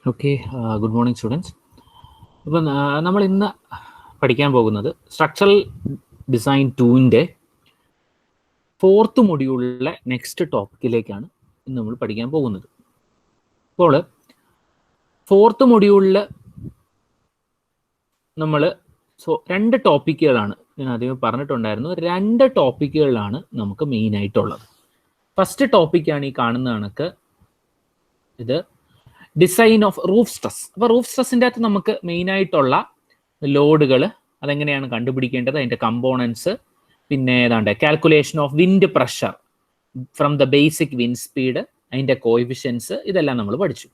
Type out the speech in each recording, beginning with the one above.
Okay, good morning students. അപ്പം നമ്മൾ ഇന്ന് പഠിക്കാൻ പോകുന്നത് സ്ട്രക്ചറൽ ഡിസൈൻ 2ൻ്റെ 4th മൊഡ്യൂളിലെ നെക്സ്റ്റ് ടോപ്പിക്കിലേക്കാണ് ഇന്ന് നമ്മൾ പഠിക്കാൻ പോകുന്നത്. അപ്പോൾ 4th മൊഡ്യൂളിൽ നമ്മൾ രണ്ട് ടോപ്പിക്കുകളാണ് ഞാൻ ആദ്യമേ പറഞ്ഞിട്ടുണ്ടായിരുന്നു. 2 ടോപ്പിക്കുകളാണ് നമുക്ക് മെയിനായിട്ടുള്ളത്. ഫസ്റ്റ് ടോപ്പിക്കാണ് ഈ കാണുന്ന കണക്ക് ഇത് ഡിസൈൻ ഓഫ് റൂഫ് സ്ട്രെസ്. അപ്പോൾ റൂഫ് സ്ട്രെസ്സിൻ്റെ അകത്ത് നമുക്ക് മെയിനായിട്ടുള്ള ലോഡുകൾ അതെങ്ങനെയാണ് കണ്ടുപിടിക്കേണ്ടത്, അതിൻ്റെ കമ്പോണൻസ്, പിന്നെ ഏതാണ്ട് calculation of wind pressure from the basic wind speed, അതിൻ്റെ കോഎഫിഷ്യൻസ്, ഇതെല്ലാം നമ്മൾ പഠിച്ചു.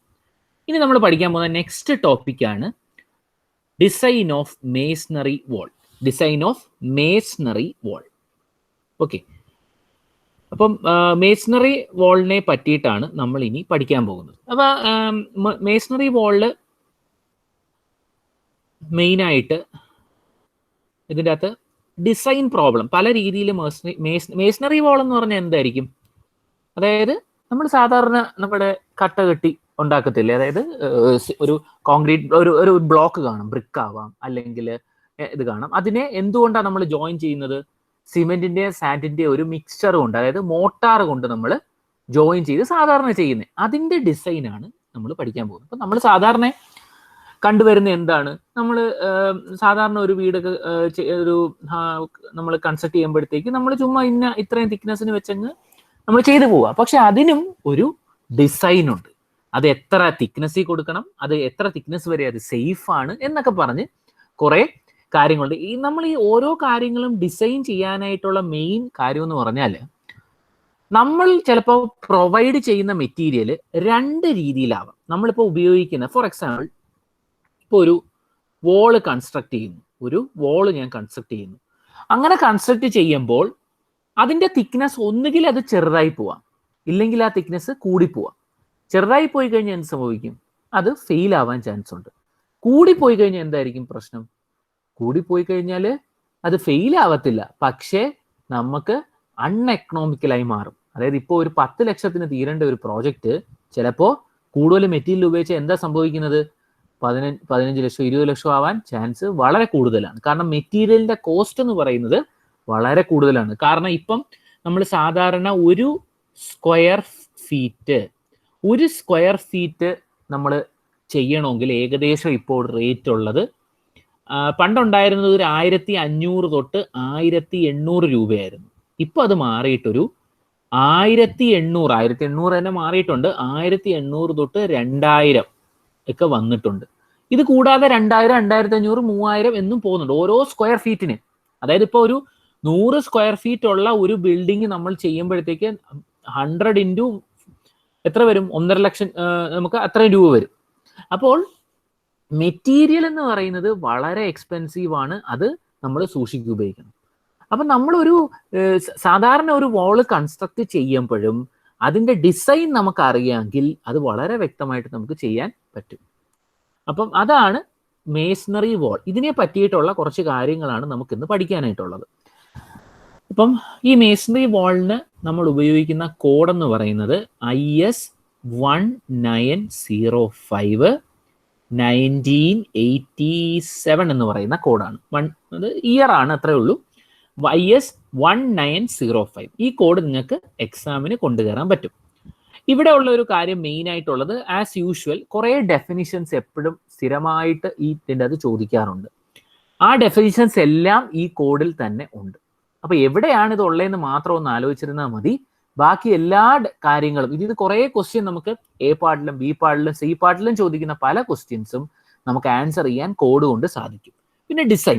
ഇനി നമ്മൾ പഠിക്കാൻ പോകുന്ന നെക്സ്റ്റ് ടോപ്പിക്കാണ് design of masonry wall. Design of masonry wall. Okay, അപ്പം മേസണറി വാളിനെ പറ്റിയിട്ടാണ് നമ്മൾ ഇനി പഠിക്കാൻ പോകുന്നത്. അപ്പോൾ മേസണറി വാളിൽ മെയിനായിട്ട് ഇതിൻ്റെ അകത്ത് ഡിസൈൻ പ്രോബ്ലം പല രീതിയിൽ മേസണറി വാൾ എന്ന് പറഞ്ഞാൽ എന്തായിരിക്കും? അതായത് നമ്മൾ സാധാരണ നമ്മുടെ കട്ട കെട്ടി ഉണ്ടാക്കത്തില്ലേ, അതായത് ഒരു കോൺക്രീറ്റ് ഒരു ബ്ലോക്ക് കാണും, ബ്രിക്ക് ആവാം, അല്ലെങ്കിൽ ഇത് കാണാം. അതിനെ എന്തുകൊണ്ടാണ് നമ്മൾ ജോയിൻ ചെയ്യുന്നത്? സിമെന്റിന്റെ സാൻഡിന്റെ ഒരു മിക്സ്ചർ കൊണ്ട്, അതായത് മോട്ടാർ കൊണ്ട് നമ്മൾ ജോയിൻ ചെയ്ത് സാധാരണ ചെയ്യുന്നത്. അതിന്റെ ഡിസൈനാണ് നമ്മൾ പഠിക്കാൻ പോകുന്നത്. അപ്പം നമ്മൾ സാധാരണ കണ്ടുവരുന്ന എന്താണ്, നമ്മൾ സാധാരണ ഒരു വീടൊക്കെ ഒരു നമ്മൾ കൺസ്ട്രക്ട് ചെയ്യുമ്പോഴത്തേക്ക് നമ്മൾ ചുമ്മാ ഇത്രയും തിക്നെസ്സിന് വെച്ചങ്ങ് നമ്മൾ ചെയ്തു പോവുക. പക്ഷെ അതിനും ഒരു ഡിസൈൻ ഉണ്ട്. അത് എത്ര തിക്നെസ്സിൽ കൊടുക്കണം, അത് എത്ര തിക്നെസ് വരെ അത് സേഫ് ആണ് എന്നൊക്കെ പറഞ്ഞ് കുറേ കാര്യങ്ങളുണ്ട്. നമ്മൾ ഈ ഓരോ കാര്യങ്ങളും ഡിസൈൻ ചെയ്യാനായിട്ടുള്ള മെയിൻ കാര്യം എന്ന് പറഞ്ഞാൽ, നമ്മൾ ചിലപ്പോൾ പ്രൊവൈഡ് ചെയ്യുന്ന മെറ്റീരിയൽ 2 രീതിയിലാവാം. നമ്മളിപ്പോൾ ഉപയോഗിക്കുന്ന, ഫോർ എക്സാമ്പിൾ, ഇപ്പോൾ ഒരു വോള് കൺസ്ട്രക്ട് ചെയ്യുന്നു, ഞാൻ കൺസ്ട്രക്ട് ചെയ്യുന്നു. അങ്ങനെ കൺസ്ട്രക്ട് ചെയ്യുമ്പോൾ അതിൻ്റെ തിക്നെസ് ഒന്നുകിൽ അത് ചെറുതായി പോവാം, ഇല്ലെങ്കിൽ ആ തിക്നെസ് കൂടിപ്പോവാം. ചെറുതായി പോയി കഴിഞ്ഞാൽ എന്ത് സംഭവിക്കും? അത് ഫെയിൽ ആവാൻ ചാൻസ് ഉണ്ട്. കൂടിപ്പോയി കഴിഞ്ഞാൽ എന്തായിരിക്കും പ്രശ്നം? കൂടിപ്പോയി കഴിഞ്ഞാൽ അത് ഫെയിൽ ആവത്തില്ല, പക്ഷേ നമുക്ക് അൺഎക്കണോമിക്കലായി മാറും. അതായത് ഇപ്പോൾ ഒരു 10 ലക്ഷത്തിന് തീരേണ്ട ഒരു പ്രോജക്റ്റ് ചിലപ്പോൾ കൂടുതൽ മെറ്റീരിയൽ ഉപയോഗിച്ച് എന്താ സംഭവിക്കുന്നത്? 15 ലക്ഷം 20 ലക്ഷം ആവാൻ ചാൻസ് വളരെ കൂടുതലാണ്. കാരണം മെറ്റീരിയലിന്റെ കോസ്റ്റ് എന്ന് പറയുന്നത് വളരെ കൂടുതലാണ്. കാരണം ഇപ്പം നമ്മൾ സാധാരണ ഒരു സ്ക്വയർ ഫീറ്റ് നമ്മൾ ചെയ്യണമെങ്കിൽ ഏകദേശം ഇപ്പോൾ റേറ്റ് ഉള്ളത്, പണ്ടുണ്ടായിരുന്നത് ഒരു 1500 തൊട്ട് 1800 രൂപയായിരുന്നു. ഇപ്പോൾ അത് മാറിയിട്ടൊരു 1800 തന്നെ മാറിയിട്ടുണ്ട്. 1800 തൊട്ട് 2000 ഒക്കെ വന്നിട്ടുണ്ട്. ഇത് കൂടാതെ 2000, 2500, 3000 എന്നും പോകുന്നുണ്ട് ഓരോ സ്ക്വയർ ഫീറ്റിന്. അതായത് ഇപ്പോൾ ഒരു 100 സ്ക്വയർ ഫീറ്റ് ഉള്ള ഒരു ബിൽഡിംഗ് നമ്മൾ ചെയ്യുമ്പോഴത്തേക്ക് 100 ഇൻറ്റു എത്ര വരും? 1.5 ലക്ഷം നമുക്ക് അത്രയും രൂപ വരും. അപ്പോൾ മെറ്റീരിയൽ എന്ന് പറയുന്നത് വളരെ എക്സ്പെൻസീവ് ആണ്. അത് നമ്മൾ സൂക്ഷിച്ച് ഉപയോഗിക്കണം. അപ്പം നമ്മളൊരു സാധാരണ ഒരു വാള് കൺസ്ട്രക്ട് ചെയ്യുമ്പോഴും അതിൻ്റെ ഡിസൈൻ നമുക്ക് അറിയാമെങ്കിൽ അത് വളരെ വ്യക്തമായിട്ട് നമുക്ക് ചെയ്യാൻ പറ്റും. അപ്പം അതാണ് മേസണറി വാൾ. ഇതിനെ പറ്റിയിട്ടുള്ള കുറച്ച് കാര്യങ്ങളാണ് നമുക്കിന്ന് പഠിക്കാനായിട്ടുള്ളത്. അപ്പം ഈ മേസണറി വാളിന് നമ്മൾ ഉപയോഗിക്കുന്ന കോഡെന്ന് പറയുന്നത് IS 1905 1987 എന്ന് പറയുന്ന കോഡാണ്. അത് ഇയർ ആണ്, അത്രേ ഉള്ളൂ. IS 1905. ഈ കോഡ് നിങ്ങൾക്ക് എക്സാമിന് കൊണ്ടുകയറാൻ പറ്റും. ഇവിടെ ഉള്ള ഒരു കാര്യം മെയിൻ ആയിട്ടുള്ളത്, ആസ് യൂഷ്വൽ കുറേ ഡെഫിനിഷൻസ് എപ്പോഴും സ്ഥിരമായിട്ട് ഇതിൻ്റെ അത് ചോദിക്കാറുണ്ട്. ആ ഡെഫിനിഷൻസ് എല്ലാം ഈ കോഡിൽ തന്നെ ഉണ്ട്. അപ്പൊ എവിടെയാണ് ഇത് ഉള്ളതെന്ന് മാത്രം ഒന്ന് ആലോചിച്ചിരുന്നാൽ മതി. ബാക്കി എല്ലാ കാര്യങ്ങളും, ഇത് കുറേ ക്വസ്റ്റ്യൻ നമുക്ക് A പാർട്ടിലും B പാർട്ടിലും C പാർട്ടിലും ചോദിക്കുന്ന പല ക്വസ്റ്റ്യൻസും നമുക്ക് ആൻസർ ചെയ്യാൻ കോഡ് കൊണ്ട് സാധിക്കും. പിന്നെ ഡിസൈൻ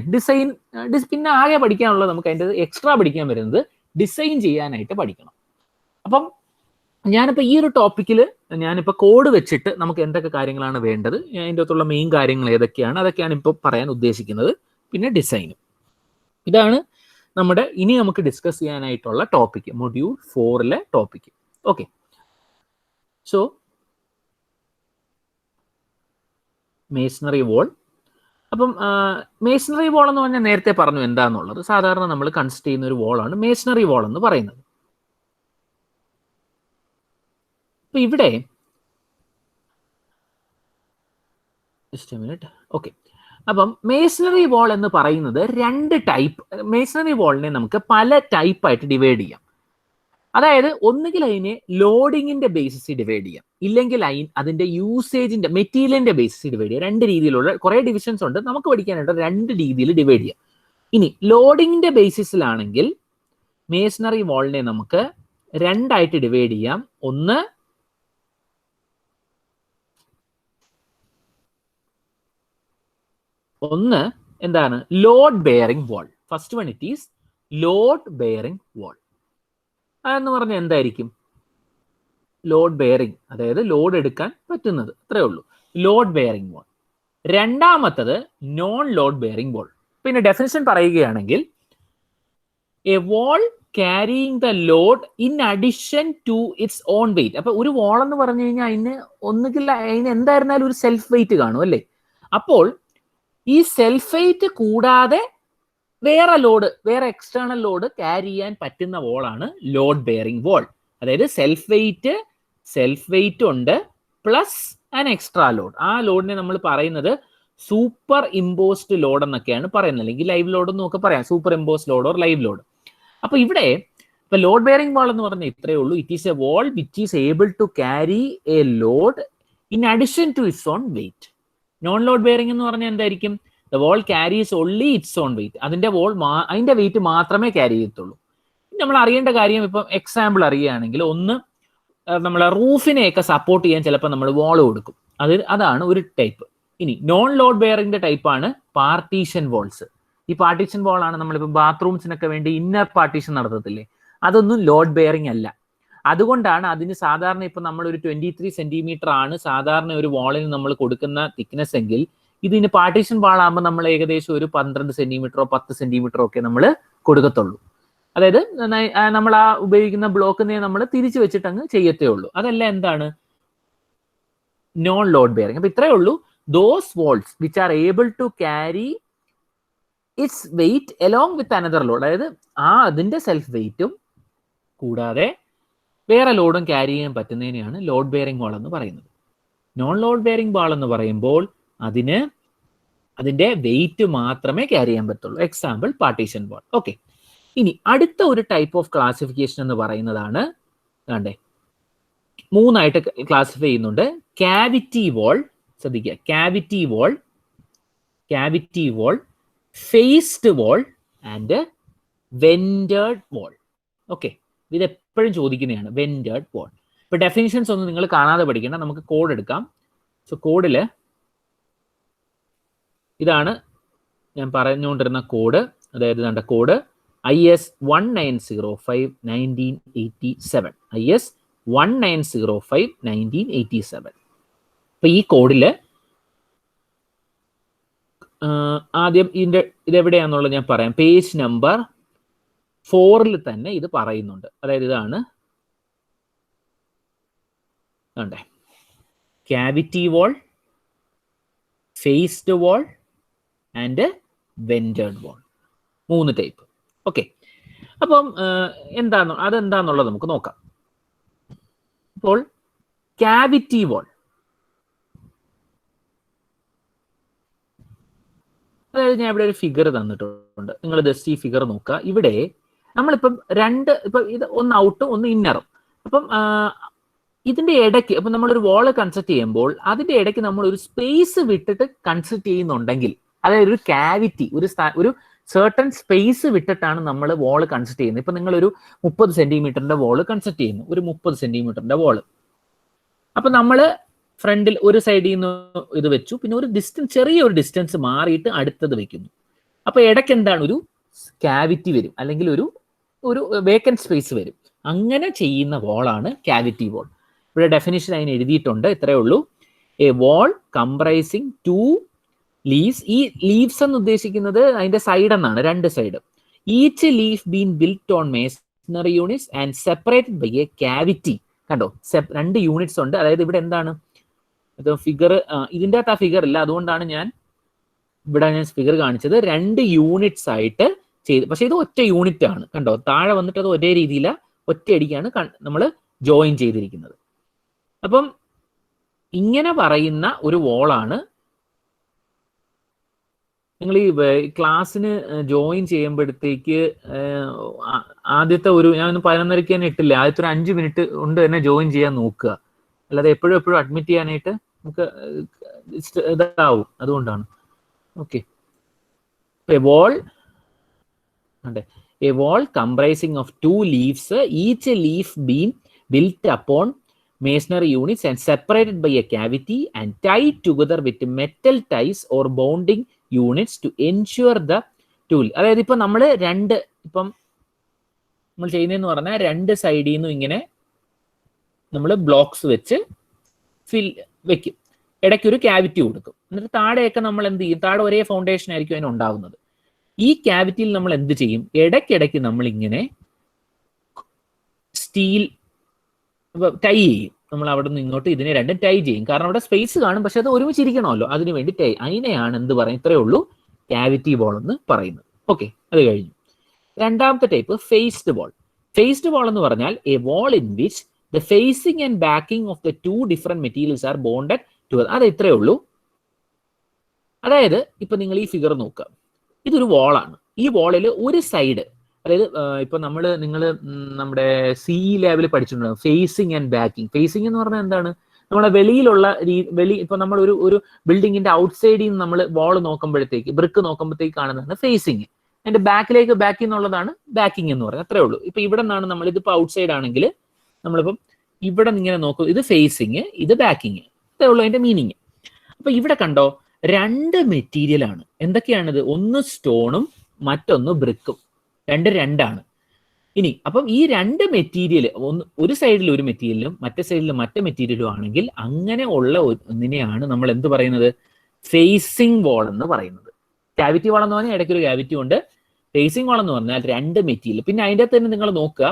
പിന്നെ ആകെ പഠിക്കാനുള്ളത്, നമുക്ക് അതിൻ്റെ എക്സ്ട്രാ പഠിക്കാൻ വരുന്നത് ഡിസൈൻ ചെയ്യാനായിട്ട് പഠിക്കണം. അപ്പം ഞാനിപ്പോൾ ഈ ഒരു ടോപ്പിക്കിൽ ഞാനിപ്പോൾ കോഡ് വെച്ചിട്ട് നമുക്ക് എന്തൊക്കെ കാര്യങ്ങളാണ് വേണ്ടത്, അതിൻ്റെ അകത്തുള്ള മെയിൻ കാര്യങ്ങൾ ഏതൊക്കെയാണ്, അതൊക്കെയാണ് ഇപ്പോൾ പറയാൻ ഉദ്ദേശിക്കുന്നത്. പിന്നെ ഡിസൈനും. ഇതാണ് നമ്മുടെ ഇനി നമുക്ക് ഡിസ്കസ് ചെയ്യാനായിട്ടുള്ള ടോപ്പിക്ക്, മൊഡ്യൂൾ 4ലെ topic. Okay, so masonry wall. അപ്പം മേസണറി വാൾ എന്ന് പറഞ്ഞാൽ നേരത്തെ പറഞ്ഞു എന്താണെന്നുള്ളത്. സാധാരണ നമ്മൾ കൺസ്ട്രക്ട് ചെയ്യുന്ന ഒരു വാളാണ് മേസണറി വാൾ എന്ന് പറയുന്നത്. അപ്പൊ ഇവിടെ ജസ്റ്റ് മിനിറ്റ്. ഓക്കെ, അപ്പം മേസണറി വാൾ എന്ന് പറയുന്നത് രണ്ട് ടൈപ്പ്. മേസണറി വാളിനെ നമുക്ക് പല ടൈപ്പായിട്ട് ഡിവൈഡ് ചെയ്യാം. അതായത് ഒന്നുകിൽ അതിനെ ലോഡിങ്ങിന്റെ ബേസിസിൽ ഡിവൈഡ് ചെയ്യാം, ഇല്ലെങ്കിൽ അതിന്റെ യൂസേജിന്റെ മെറ്റീരിയലിന്റെ ബേസിസിൽ ഡിവൈഡ് ചെയ്യാം. രണ്ട് രീതിയിലുള്ള കുറെ ഡിവിഷൻസ് ഉണ്ട്, നമുക്ക് പഠിക്കാനായിട്ട് രണ്ട് രീതിയിൽ ഡിവൈഡ് ചെയ്യാം. ഇനി ലോഡിങ്ങിന്റെ ബേസിസിലാണെങ്കിൽ മേസണറി വാളിനെ നമുക്ക് രണ്ടായിട്ട് ഡിവൈഡ് ചെയ്യാം. ഒന്ന് എന്താണ്? Load bearing wall. First one it is load bearing wall. അതെന്ന് പറഞ്ഞാൽ എന്തായിരിക്കും? ലോഡ് ബെയറിംഗ്, അതായത് ലോഡ് എടുക്കാൻ പറ്റുന്നത്, അത്രേ ഉള്ളൂ, ലോഡ് ബെയറിംഗ് വാൾ. രണ്ടാമത്തത് നോൺ ലോഡ് ബെയറിംഗ് വാൾ. പിന്നെ ഡെഫിനിഷൻ പറയുകയാണെങ്കിൽ a wall carrying the load in addition to its own weight. അപ്പൊ ഒരു വാൾ എന്ന് പറഞ്ഞു കഴിഞ്ഞാൽ അതിന് എന്തായിരുന്നാലും ഒരു സെൽഫ് വെയിറ്റ് കാണും അല്ലേ? അപ്പോൾ ഈ സെൽഫ് വെയിറ്റ് കൂടാതെ വേറെ എക്സ്റ്റേണൽ ലോഡ് ക്യാരി ചെയ്യാൻ പറ്റുന്ന വാളാണ് ലോഡ് ബെയറിംഗ് വാൾ. അതായത് സെൽഫ് വെയിറ്റ് ഉണ്ട് പ്ലസ് ആൻ എക്സ്ട്രാ ലോഡ്. ആ ലോഡിനെ നമ്മൾ പറയുന്നത് സൂപ്പർ ഇമ്പോസ്ഡ് ലോഡ് എന്നൊക്കെയാണ് പറയുന്നത്, അല്ലെങ്കിൽ ലൈവ് ലോഡ് എന്നൊക്കെ പറയാം, super imposed load or live load. അപ്പൊ ഇവിടെ ഇപ്പൊ ലോഡ് ബെയറിംഗ് വാൾ എന്ന് പറഞ്ഞാൽ ഇത്രയേ ഉള്ളൂ. It is a wall which is able to carry a load in addition to its own weight. Non load bearing എന്ന് പറഞ്ഞാൽ എന്തായിരിക്കും? The wall carries only its own weight. അതിന്റെ വെയിറ്റ് മാത്രമേ ക്യാരി ചെയ്യത്തുള്ളൂ. നമ്മൾ അറിയേണ്ട കാര്യം, ഇപ്പം എക്സാമ്പിൾ അറിയുകയാണെങ്കിൽ, ഒന്ന് നമ്മളെ റൂഫിനെയൊക്കെ സപ്പോർട്ട് ചെയ്യാൻ ചിലപ്പോൾ നമ്മൾ വാൾ കൊടുക്കും, അതാണ് ഒരു ടൈപ്പ്. ഇനി നോൺ ലോഡ് ബെയറിംഗിന്റെ ടൈപ്പാണ് പാർട്ടീഷൻ വാൾസ്. ഈ പാർട്ടീഷൻ വാൾ ആണ് നമ്മളിപ്പോൾ ബാത്റൂംസിനൊക്കെ വേണ്ടി ഇന്നർ പാർട്ടീഷൻ നടത്തത്തില്ലേ, അതൊന്നും ലോഡ് ബെയറിംഗ് അല്ല. അതുകൊണ്ടാണ് അതിന് സാധാരണ ഇപ്പൊ നമ്മൾ ഒരു 23 സെന്റിമീറ്റർ ആണ് സാധാരണ ഒരു വാളിന് നമ്മൾ കൊടുക്കുന്ന തിക്നെസ് എങ്കിൽ, ഇതിന് പാർട്ടീഷൻ വാളാകുമ്പോൾ നമ്മൾ ഏകദേശം ഒരു 12 സെന്റിമീറ്ററോ 10 സെന്റിമീറ്ററോ ഒക്കെ നമ്മൾ കൊടുക്കത്തുള്ളൂ. അതായത് നമ്മൾ ആ ഉപയോഗിക്കുന്ന ബ്ലോക്കിനെ നമ്മൾ തിരിച്ചു വെച്ചിട്ട് അങ്ങ് ചെയ്യത്തേ ഉള്ളൂ. അതല്ല എന്താണ് നോൺ ലോഡ് ബെയറിംഗ്. അപ്പൊ ഇത്രയേ ഉള്ളൂ. Those walls which are able to carry its weight along with another load, അതായത് അതിന്റെ സെൽഫ് വെയിറ്റും കൂടാതെ വേറെ ലോഡും ക്യാരി ചെയ്യാൻ പറ്റുന്നതിനെയാണ് ലോഡ് ബെയറിംഗ് വാൾ എന്ന് പറയുന്നത്. നോൺ ലോഡ് ബെയറിംഗ് വാൾ എന്ന് പറയുമ്പോൾ അതിന്റെ വെയിറ്റ് മാത്രമേ ക്യാരി ചെയ്യാൻ പറ്റുള്ളൂ. എക്സാമ്പിൾ പാർട്ടീഷൻ വാൾ. ഓക്കെ, ഇനി അടുത്ത ഒരു ടൈപ്പ് ഓഫ് ക്ലാസിഫിക്കേഷൻ എന്ന് പറയുന്നതാണ്, കണ്ടേ, മൂന്നായിട്ട് ക്ലാസിഫൈ ചെയ്യുന്നുണ്ട്. ക്യാവിറ്റി വാൾ, ശ്രദ്ധിക്കുക, cavity wall, faced wall and vented wall. Okay, ഇത് എപ്പോഴും ചോദിക്കുന്നതാണ്, വെന്റേഡ് വാൾ. ഇപ്പൊ ഡെഫിനിഷൻസ് ഒന്നും നിങ്ങൾ കാണാതെ പഠിക്കേണ്ട, നമുക്ക് കോഡ് എടുക്കാം. സോ കോഡില് ഇതാണ് ഞാൻ പറഞ്ഞുകൊണ്ടിരുന്ന കോഡ്, അതായത് കോഡ് IS 1905-1987, IS 1905-1987. അപ്പൊ ഈ കോഡില് ആദ്യം ഇതെവിടെയാണെന്നുള്ളത് ഞാൻ പറയാം. പേജ് നമ്പർ 4 തന്നെ ഇത് പറയുന്നുണ്ട്. അതായത് ഇതാണ് കണ്ടേ, cavity wall, faced wall and vented wall, 3 type. Okay, അപ്പം അതെന്താന്നുള്ളത് നമുക്ക് നോക്കാം. അപ്പോൾ ക്യാവിറ്റി വാൾ, അതായത് ഞാൻ ഇവിടെ ഒരു ഫിഗർ തന്നിട്ടുണ്ട്, നിങ്ങൾ ജസ്റ്റ് ഈ ഫിഗർ നോക്കുക. ഇവിടെ നമ്മളിപ്പം ഇത് ഒന്ന് ഔട്ടും ഒന്ന് ഇന്നറും. അപ്പം ഇതിന്റെ ഇടയ്ക്ക് ഇപ്പം നമ്മളൊരു വാള് കൺസ്ട്രക്ട് ചെയ്യുമ്പോൾ അതിന്റെ ഇടയ്ക്ക് നമ്മൾ ഒരു സ്പേസ് വിട്ടിട്ട് കൺസ്ട്രക്ട് ചെയ്യുന്നുണ്ടെങ്കിൽ, അതായത് ഒരു ക്യാവിറ്റി, ഒരു സർട്ടൺ സ്പേസ് വിട്ടിട്ടാണ് നമ്മൾ വാള് കൺസ്ട്രക്ട് ചെയ്യുന്നത്. ഇപ്പൊ നിങ്ങളൊരു 30 സെന്റിമീറ്ററിന്റെ വാള് കൺസ്ട്രക്ട് ചെയ്യുന്നു, ഒരു 30 സെന്റിമീറ്ററിന്റെ വാള്. അപ്പൊ നമ്മള് ഫ്രണ്ടിൽ ഒരു സൈഡിൽ നിന്ന് ഇത് വെച്ചു, പിന്നെ ഒരു ചെറിയൊരു ഡിസ്റ്റൻസ് മാറിയിട്ട് അടുത്തത് വെക്കുന്നു. അപ്പൊ ഇടയ്ക്ക് എന്താണ്, ഒരു ക്യാവിറ്റി വരും, അല്ലെങ്കിൽ ഒരു വേക്കൻറ്റ് സ്പേസ് വരും. അങ്ങനെ ചെയ്യുന്ന വാളാണ് ക്യാവിറ്റി വാൾ. ഇവിടെ ഡെഫിനിഷൻ അതിന് എഴുതിയിട്ടുണ്ട്, ഇത്രയേ ഉള്ളൂ. A wall comprising 2 leaves. ഈ ലീവ്സ് എന്ന് ഉദ്ദേശിക്കുന്നത് അതിന്റെ സൈഡ് എന്നാണ്, 2 side. Each leaf been built on masonry units and separated by a cavity. കണ്ടോ, 2 യൂണിറ്റ്സ് ഉണ്ട്. അതായത് ഇവിടെ എന്താണ് ഫിഗർ, ഇതിൻ്റെ അകത്ത് ആ ഫിഗർ ഇല്ല, അതുകൊണ്ടാണ് ഞാൻ ഫിഗർ കാണിച്ചത്. 2 യൂണിറ്റ്സ് ആയിട്ട് ചെയ്ത്, പക്ഷെ ഇത് ഒറ്റ യൂണിറ്റ് ആണ്. കണ്ടോ, താഴെ വന്നിട്ട് അത് ഒരേ രീതിയിൽ ഒറ്റയടിക്കാണ് നമ്മൾ ജോയിൻ ചെയ്തിരിക്കുന്നത്. അപ്പം ഇങ്ങനെ പറയുന്ന ഒരു വാളാണ് നിങ്ങൾ ഈ ക്ലാസ്സിന് ജോയിൻ ചെയ്യുമ്പോഴത്തേക്ക് ആദ്യത്തെ ഞാൻ 11:30 തന്നെ ഇട്ടില്ല, ആദ്യത്തെ ഒരു 5 മിനിറ്റ് കൊണ്ട് തന്നെ ജോയിൻ ചെയ്യാൻ നോക്കുക. അല്ലാതെ എപ്പോഴും അഡ്മിറ്റ് ചെയ്യാനായിട്ട് നമുക്ക് ഇതാവും. അതുകൊണ്ടാണ്. Okay. A wall comprising of 2 leaves, each leaf being built upon masonry units and separated by a cavity and tied together with metal ties or bonding units to ensure the tool. അതായത് ഇപ്പൊ നമ്മൾ നമ്മൾ ചെയ്യുന്നതെന്ന് പറഞ്ഞാൽ 2 സൈഡിൽ നിന്നും ഇങ്ങനെ നമ്മൾ ബ്ലോക്സ് വെച്ച് വെക്കും. ഇടയ്ക്ക് ഒരു ക്യാവിറ്റി കൊടുക്കും. എന്നിട്ട് താഴെയൊക്കെ നമ്മൾ എന്ത് ചെയ്യും? താഴെ ഒരേ ഫൗണ്ടേഷൻ ആയിരിക്കും അതിനുണ്ടാവുന്നത്. ഈ ക്യാവിറ്റിയിൽ നമ്മൾ എന്ത് ചെയ്യും? ഇടയ്ക്കിടയ്ക്ക് നമ്മൾ ഇങ്ങനെ സ്റ്റീൽ ടൈ ചെയ്യും. നമ്മൾ അവിടെ നിന്ന് ഇങ്ങോട്ട് ഇതിനെ രണ്ടും ടൈ ചെയ്യും. കാരണം അവിടെ സ്പേസ് കാണും, പക്ഷെ അത് ഒരുമിച്ചിരിക്കണമല്ലോ, അതിനു വേണ്ടി ടൈ. അതിനെയാണ് എന്ത് പറയും? ഇത്രയേ ഉള്ളൂ ക്യാവിറ്റി ബോൾ എന്ന് പറയുന്നത്. ഓക്കെ, അത് കഴിഞ്ഞു. രണ്ടാമത്തെ type faced wall. Faced wall എന്ന് പറഞ്ഞാൽ a wall in which the facing and backing of the 2 different materials are bonded to. അത് ഇത്രയേ ഉള്ളൂ. അതായത് ഇപ്പൊ നിങ്ങൾ ഈ ഫിഗർ നോക്കുക, ഇതൊരു വോളാണ്. ഈ വോളിൽ ഒരു സൈഡ്, അതായത് ഇപ്പൊ നിങ്ങൾ നമ്മുടെ CE ലെവലിൽ പഠിച്ചിട്ടുണ്ടാകും ഫേസിംഗ് ആൻഡ് ബാക്കിംഗ്. ഫേസിംഗ് എന്ന് പറഞ്ഞാൽ എന്താണ്? നമ്മളെ വെളിയിലുള്ള ഇപ്പൊ നമ്മൾ ഒരു ബിൽഡിങ്ങിന്റെ ഔട്ട് സൈഡിൽ നിന്ന് നമ്മൾ വാൾ നോക്കുമ്പോഴത്തേക്ക്, ബ്രിക്ക് നോക്കുമ്പോഴത്തേക്ക് കാണുന്നതാണ് ഫേസിങ്. അതിന്റെ ബാക്കിലേക്ക് ബാക്കി എന്നുള്ളതാണ് ബാക്കിംഗ് എന്ന് പറയുന്നത്. അത്രേ ഉള്ളൂ. ഇപ്പൊ ഇവിടെ നിന്നാണ് നമ്മൾ, ഇതിപ്പോ ഔട്ട് സൈഡ് ആണെങ്കിൽ നമ്മളിപ്പം ഇവിടെ ഇങ്ങനെ നോക്കും, ഇത് ഫേസിങ്, ഇത് ബാക്കിങ്. അത്രേ ഉള്ളൂ അതിന്റെ മീനിങ്. അപ്പൊ ഇവിടെ കണ്ടോ, 2 മെറ്റീരിയൽ ആണ്. എന്തൊക്കെയാണിത്? ഒന്ന് സ്റ്റോണും മറ്റൊന്ന് ബ്രിക്കും. രണ്ടാണ്. ഇനി അപ്പം ഈ 2 മെറ്റീരിയൽ ഒരു സൈഡിൽ ഒരു മെറ്റീരിയലും മറ്റേ സൈഡിൽ മറ്റേ മെറ്റീരിയലും ആണെങ്കിൽ അങ്ങനെ ഉള്ള ഒന്നിനെയാണ് നമ്മൾ എന്ത് പറയുന്നത്? ഫേസിംഗ് വാൾ എന്ന് പറയുന്നത്. ക്യാവിറ്റി വാൾ എന്ന് പറഞ്ഞാൽ ഇടയ്ക്കൊരു ക്യാവിറ്റി ഉണ്ട്. ഫേസിംഗ് വാൾ എന്ന് പറഞ്ഞാൽ 2 മെറ്റീരിയൽ. പിന്നെ അതിൻ്റെ അകത്ത് തന്നെ നിങ്ങൾ നോക്കുക,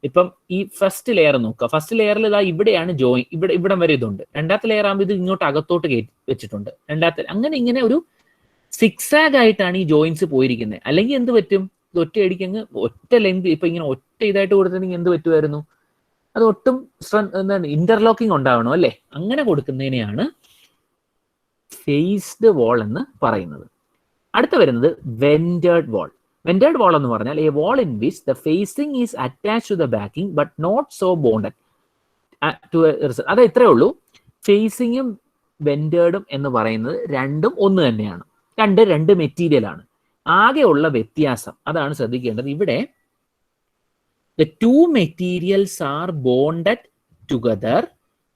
ഇപ്പം ഈ ഫസ്റ്റ് ലെയർ നോക്കുക. ഫസ്റ്റ് ലെയറിൽ ഇതാ ഇവിടെയാണ് ജോയിൻ, ഇവിടം വരെ ഇതുണ്ട്. രണ്ടാമത്തെ ലെയർ ആകുമ്പോൾ ഇത് ഇങ്ങോട്ട് അകത്തോട്ട് വെച്ചിട്ടുണ്ട്. അങ്ങനെ ഇങ്ങനെ ഒരു സിക്സാഗ് ആയിട്ടാണ് ഈ ജോയിൻസ് പോയിരിക്കുന്നത്. അല്ലെങ്കിൽ എന്ത് പറ്റും? ഒറ്റയടിക്കങ്ങ് ഒറ്റ ലെങ്ത് ഇപ്പൊ ഇങ്ങനെ ഒറ്റ ഇതായിട്ട് കൊടുത്തിട്ടുണ്ടെങ്കിൽ എന്ത് പറ്റുമായിരുന്നു? അത് ഒട്ടും എന്താണ് ഇന്റർലോക്കിംഗ് ഉണ്ടാവണം അല്ലേ? അങ്ങനെ കൊടുക്കുന്നതിനെയാണ് ഫേസ്ഡ് വാൾ എന്ന് പറയുന്നത്. അടുത്ത വരുന്നത് വെൻഡേഡ് വാൾ. വെൻഡേഡ് വാൾ എന്ന് പറഞ്ഞാൽ a wall in which the facing is attached to the backing but not so bonded to. അത് ഇത്രയേ ഉള്ളൂ. ഫേസിങ്ങും വെൻഡേഡും എന്ന് പറയുന്നത് രണ്ടും ഒന്ന് തന്നെയാണ്. രണ്ട് മെറ്റീരിയൽ ആണ്. ആകെയുള്ള വ്യത്യാസം അതാണ് ശ്രദ്ധിക്കേണ്ടത്. ഇവിടെ the 2 materials are bonded together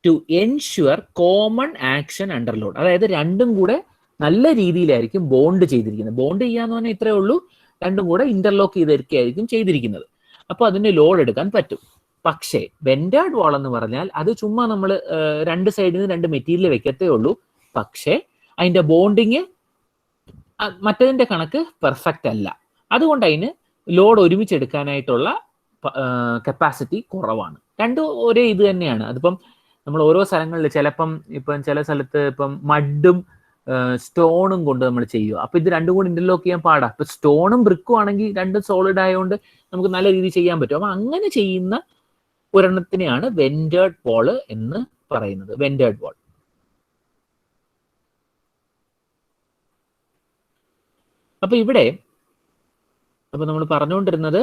to ensure common action under load. അതായത് രണ്ടും കൂടെ നല്ല രീതിയിലായിരിക്കും ബോണ്ട് ചെയ്തിരിക്കുന്നത്. ബോണ്ട് ചെയ്യാന്ന് പറഞ്ഞാൽ ഇത്രയേ ഉള്ളൂ, രണ്ടും കൂടെ ഇന്റർലോക്ക് ചെയ്തിരിക്കുകയായിരിക്കും ചെയ്തിരിക്കുന്നത്. അപ്പൊ അതിന് ലോഡ് എടുക്കാൻ പറ്റും. പക്ഷേ വെൻഡേഡ് വാൾ എന്ന് പറഞ്ഞാൽ അത് ചുമ്മാ നമ്മൾ 2 സൈഡിൽ നിന്ന് 2 മെറ്റീരിയൽ വെക്കത്തേ ഉള്ളൂ. പക്ഷേ അതിന്റെ ബോണ്ടിങ് മറ്റതിന്റെ കണക്ക് പെർഫെക്റ്റ് അല്ല. അതുകൊണ്ട് അതിന് ലോഡ് ഒരുമിച്ചെടുക്കാനായിട്ടുള്ള കപ്പാസിറ്റി കുറവാണ്. രണ്ടും ഒരേ ഇത് തന്നെയാണ്. അതിപ്പം നമ്മൾ ഓരോ സ്ഥലങ്ങളിൽ ചിലപ്പം ചില സ്ഥലത്ത് മഡും സ്റ്റോണും കൊണ്ട് നമ്മൾ ചെയ്യുക. അപ്പൊ ഇത് രണ്ടും കൂടി ഇന്റർലോക്ക് ചെയ്യാൻ പാടാ. ഇപ്പൊ സ്റ്റോണും ബ്രിക്കും ആണെങ്കിൽ രണ്ടും സോളിഡ് ആയതുകൊണ്ട് നമുക്ക് നല്ല രീതിയിൽ ചെയ്യാൻ പറ്റും. അപ്പൊ അങ്ങനെ ചെയ്യുന്ന ഒരെണ്ണത്തിനെയാണ് വെൻഡേഡ് വാൾ എന്ന് പറയുന്നത്. വെൻഡേഡ് വാൾ. അപ്പൊ ഇവിടെ നമ്മൾ പറഞ്ഞുകൊണ്ടിരുന്നത്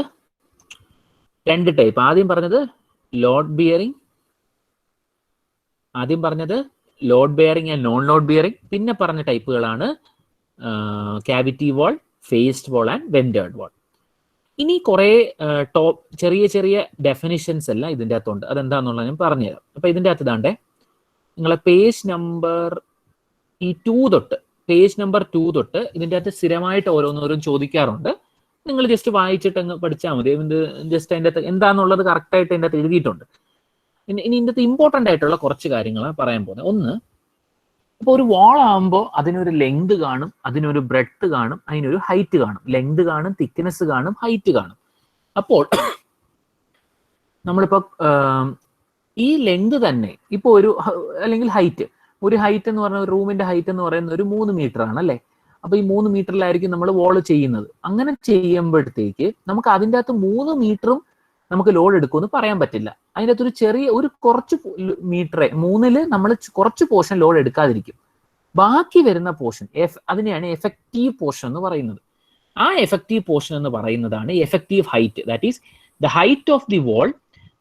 2 ടൈപ്പ്. ആദ്യം പറഞ്ഞത് load bearing and non load bearing. പിന്നെ പറഞ്ഞ ടൈപ്പുകളാണ് cavity wall, faced wall and vented wall. ഇനി കുറെ ചെറിയ ഡെഫിനിഷൻസ് എല്ലാം ഇതിൻ്റെ അകത്തുണ്ട്. അതെന്താന്നുള്ളത് ഞാൻ പറഞ്ഞുതരാം. അപ്പൊ ഇതിൻ്റെ അകത്ത് ഇതാണ്ടേ, നിങ്ങളെ പേജ് നമ്പർ 2 തൊട്ട് ഇതിൻ്റെ അകത്ത് സ്ഥിരമായിട്ട് ഓരോന്നോരും ചോദിക്കാറുണ്ട്. നിങ്ങൾ ജസ്റ്റ് വായിച്ചിട്ട് അങ്ങ് പഠിച്ചാൽ മതി. ജസ്റ്റ് അതിൻ്റെ അകത്ത് എന്താണെന്നുള്ളത് കറക്റ്റായിട്ട് അതിൻ്റെ അകത്ത് എഴുതിയിട്ടുണ്ട്. ഇനി ഇതിൻ്റെ അകത്ത് ഇമ്പോർട്ടൻ്റ് ആയിട്ടുള്ള കുറച്ച് കാര്യങ്ങളാണ് പറയാൻ പോകുന്നത്. ഒന്ന്, ഇപ്പോൾ ഒരു വാൾ ആകുമ്പോൾ അതിനൊരു ലെങ്ത് കാണും, അതിനൊരു ബ്രെഡ്ത്ത് കാണും, അതിനൊരു ഹൈറ്റ് കാണും. ലെങ്ത് കാണും, തിക്നെസ് കാണും, ഹൈറ്റ് കാണും. അപ്പോൾ നമ്മളിപ്പോൾ ഈ ലെങ്ത് തന്നെ ഇപ്പോൾ അല്ലെങ്കിൽ ഹൈറ്റ് എന്ന് പറഞ്ഞ ഒരു റൂമിന്റെ ഹൈറ്റ് എന്ന് പറയുന്നത് ഒരു 3 മീറ്റർ ആണ് അല്ലേ? അപ്പൊ ഈ 3 മീറ്ററിലായിരിക്കും നമ്മൾ വാൾ ചെയ്യുന്നത്. അങ്ങനെ ചെയ്യുമ്പോഴത്തേക്ക് നമുക്ക് അതിൻ്റെ അകത്ത് 3 മീറ്ററും നമുക്ക് ലോഡ് എടുക്കുമെന്ന് പറയാൻ പറ്റില്ല. അതിൻ്റെ അകത്ത് കുറച്ച് മീറ്ററെ 3-ല് നമ്മൾ കുറച്ച് പോർഷൻ ലോഡ് എടുക്കാതിരിക്കും. ബാക്കി വരുന്ന പോർഷൻ അതിനെയാണ് എഫക്റ്റീവ് പോർഷൻ എന്ന് പറയുന്നത്. ആ എഫക്റ്റീവ് പോർഷൻ എന്ന് പറയുന്നതാണ് effective height. That is the height of the wall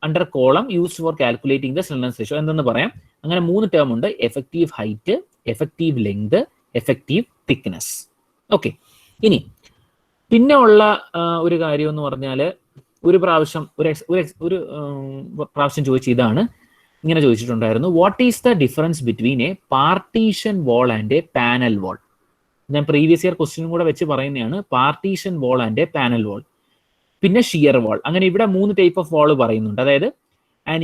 under column used for calculating the slenderness ratio എന്തെന്ന് പറയാം. അങ്ങനെ 3 ടേം ഉണ്ട്: effective height, effective length, effective thickness. Okay, ഇനി പിന്നെ ഉള്ള ഒരു കാര്യം എന്ന് പറഞ്ഞാൽ ഒരു പ്രാവശ്യം ചോദിച്ച ഇതാണ്, ഇങ്ങനെ ചോദിച്ചിട്ടുണ്ടായിരുന്നു: what is the difference between a partition wall and a panel wall? ഞാൻ പ്രീവിയസ് ഇയർ ക്വസ്റ്റ്യൻ കൂടെ വെച്ച് പറയുന്നതാണ്, partition wall and a panel wall. പിന്നെ ഷിയർ വാൾ. അങ്ങനെ ഇവിടെ 3 ടൈപ്പ് ഓഫ് വാൾ പറയുന്നുണ്ട്. അതായത് an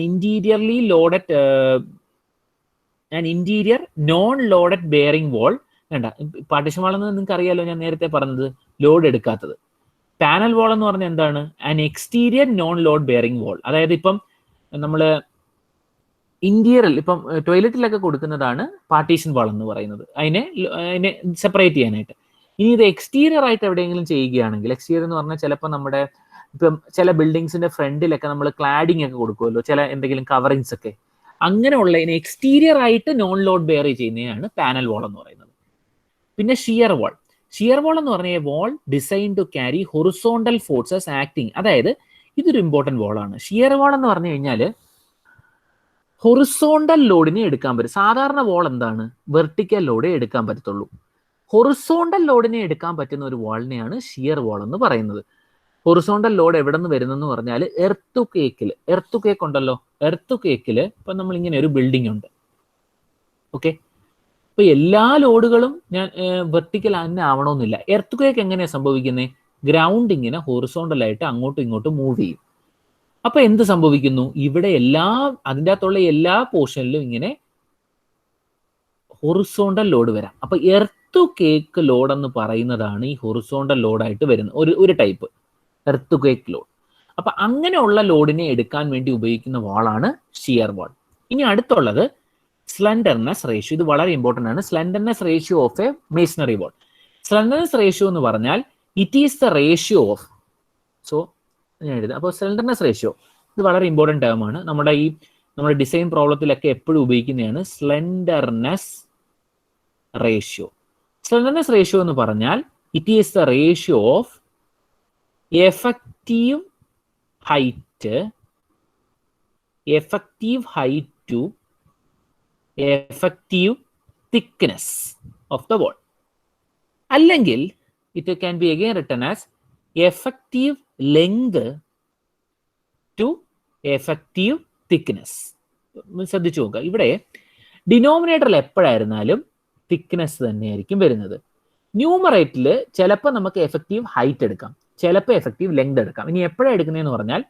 interior non loaded bearing wall. വേണ്ട, പാർട്ടീഷൻ വാൾ എന്ന് നിങ്ങൾക്ക് അറിയാലോ, ഞാൻ നേരത്തെ പറഞ്ഞത്, ലോഡ് എടുക്കാത്തത്. പാനൽ വാൾ എന്ന് പറഞ്ഞാൽ എന്താണ്? An exterior non load bearing wall. അതായത് ഇപ്പം നമ്മൾ ഇന്റീരിയറിൽ ഇപ്പം ടോയ്ലറ്റിലൊക്കെ കൊടുക്കുന്നതാണ് പാർട്ടീഷൻ വാൾ എന്ന് പറയുന്നത്, അതിനെ സെപ്പറേറ്റ് ചെയ്യാനായിട്ട്. ഇനി ഇത് എക്സ്റ്റീരിയർ ആയിട്ട് എവിടെയെങ്കിലും ചെയ്യുകയാണെങ്കിൽ, എക്സ്റ്റീരിയർ എന്ന് പറഞ്ഞാൽ ചിലപ്പോൾ നമ്മുടെ ഇപ്പം ചില ബിൽഡിങ്സിന്റെ ഫ്രണ്ടിലൊക്കെ നമ്മൾ ക്ലാഡിംഗ് ഒക്കെ കൊടുക്കുമല്ലോ, ചില എന്തെങ്കിലും കവറിങ്സ് ഒക്കെ, അങ്ങനെയുള്ള ഇതിനെ എക്സ്റ്റീരിയർ ആയിട്ട് നോൺ ലോഡ് ബെയർ ചെയ്യുന്നതാണ് പാനൽ വാൾ എന്ന് പറയുന്നത്. പിന്നെ ഷിയർ വാൾ. ഷിയർ വാൾ എന്ന് പറഞ്ഞാൽ wall design to carry horizontal forces acting. അതായത് ഇതൊരു ഇമ്പോർട്ടൻറ്റ് വാളാണ്. ഷിയർ വാൾ എന്ന് പറഞ്ഞു കഴിഞ്ഞാൽ ഹൊറിസോണ്ടൽ ലോഡിനെ എടുക്കാൻ പറ്റും. സാധാരണ വാൾ എന്താണ്? വെർട്ടിക്കൽ ലോഡേ എടുക്കാൻ പറ്റത്തുള്ളൂ. ഹൊറിസോണ്ടൽ ലോഡിനെ എടുക്കാൻ പറ്റുന്ന ഒരു വാളിനെയാണ് ഷിയർ വാൾ എന്ന് പറയുന്നത്. ഹൊറിസോണ്ടൽ ലോഡ് എവിടെ നിന്ന് വരുന്നെന്ന് പറഞ്ഞാൽ എർത്ത് കേക്ക് ഉണ്ടല്ലോ, എർത്ത് കേക്കിൽ ഇപ്പം നമ്മൾ ഇങ്ങനെ ഒരു ബിൽഡിംഗ് ഉണ്ട്. ഓക്കെ, ഇപ്പൊ എല്ലാ ലോഡുകളും ഞാൻ വെർട്ടിക്കൽ തന്നെ ആവണമെന്നില്ല. എർത്ത് കേക്ക് എങ്ങനെയാണ് സംഭവിക്കുന്നത്? ഗ്രൗണ്ട് ഇങ്ങനെ ഹൊറിസോണ്ടൽ ആയിട്ട് അങ്ങോട്ടും ഇങ്ങോട്ടും മൂവ് ചെയ്യും. അപ്പൊ എന്ത് സംഭവിക്കുന്നു? ഇവിടെ അതിൻ്റെ അകത്തുള്ള എല്ലാ പോർഷനിലും ഇങ്ങനെ ഹൊറിസോണ്ടൽ ലോഡ് വരാം. അപ്പൊ എർത്ത് കേക്ക് ലോഡ് എന്ന് പറയുന്നതാണ് ഈ ഹൊറിസോണ്ടൽ ലോഡായിട്ട് വരുന്ന ഒരു ടൈപ്പ് എർത്ത് കേക്ക് ലോഡ്. അപ്പൊ അങ്ങനെയുള്ള ലോഡിനെ എടുക്കാൻ വേണ്ടി ഉപയോഗിക്കുന്ന വാളാണ് ഷിയർ വാൾ. ഇനി അടുത്തുള്ളത് സ്ലെൻഡർനെസ് റേഷ്യോ. ഇത് വളരെ ഇമ്പോർട്ടൻ്റ് ആണ്. Slenderness ratio of A masonry wall. Slenderness ratio എന്ന് പറഞ്ഞാൽ it is the ratio of, ഞാൻ എഴുതാം. അപ്പോൾ സ്ലെൻഡർനെസ് റേഷ്യോ ഇത് വളരെ ഇമ്പോർട്ടൻ്റ് ടേം ആണ്. നമ്മുടെ ഡിസൈൻ പ്രോബ്ലത്തിലൊക്കെ എപ്പോഴും ഉപയോഗിക്കുന്നതാണ് സ്ലെൻഡർനെസ് റേഷ്യോ. സ്ലെൻഡർനെസ് റേഷ്യോ എന്ന് പറഞ്ഞാൽ it is the ratio of effective height to effective thickness of the wall. അല്ലെങ്കിൽ it can be again written as effective length to effective thickness. ശ്രദ്ധിച്ചു നോക്കുക, ഇവിടെ ഡിനോമിനേറ്ററിൽ എപ്പോഴായിരുന്നാലും തിക്നെസ് തന്നെയായിരിക്കും വരുന്നത്. ന്യൂമറേറ്ററിൽ ചിലപ്പോൾ നമുക്ക് എഫക്റ്റീവ് ഹൈറ്റ് എടുക്കാം, ചിലപ്പോൾ എഫക്റ്റീവ് ലെങ്ത് എടുക്കാം. ഇനി എപ്പോഴാണ് എടുക്കുന്നതെന്ന് പറഞ്ഞാൽ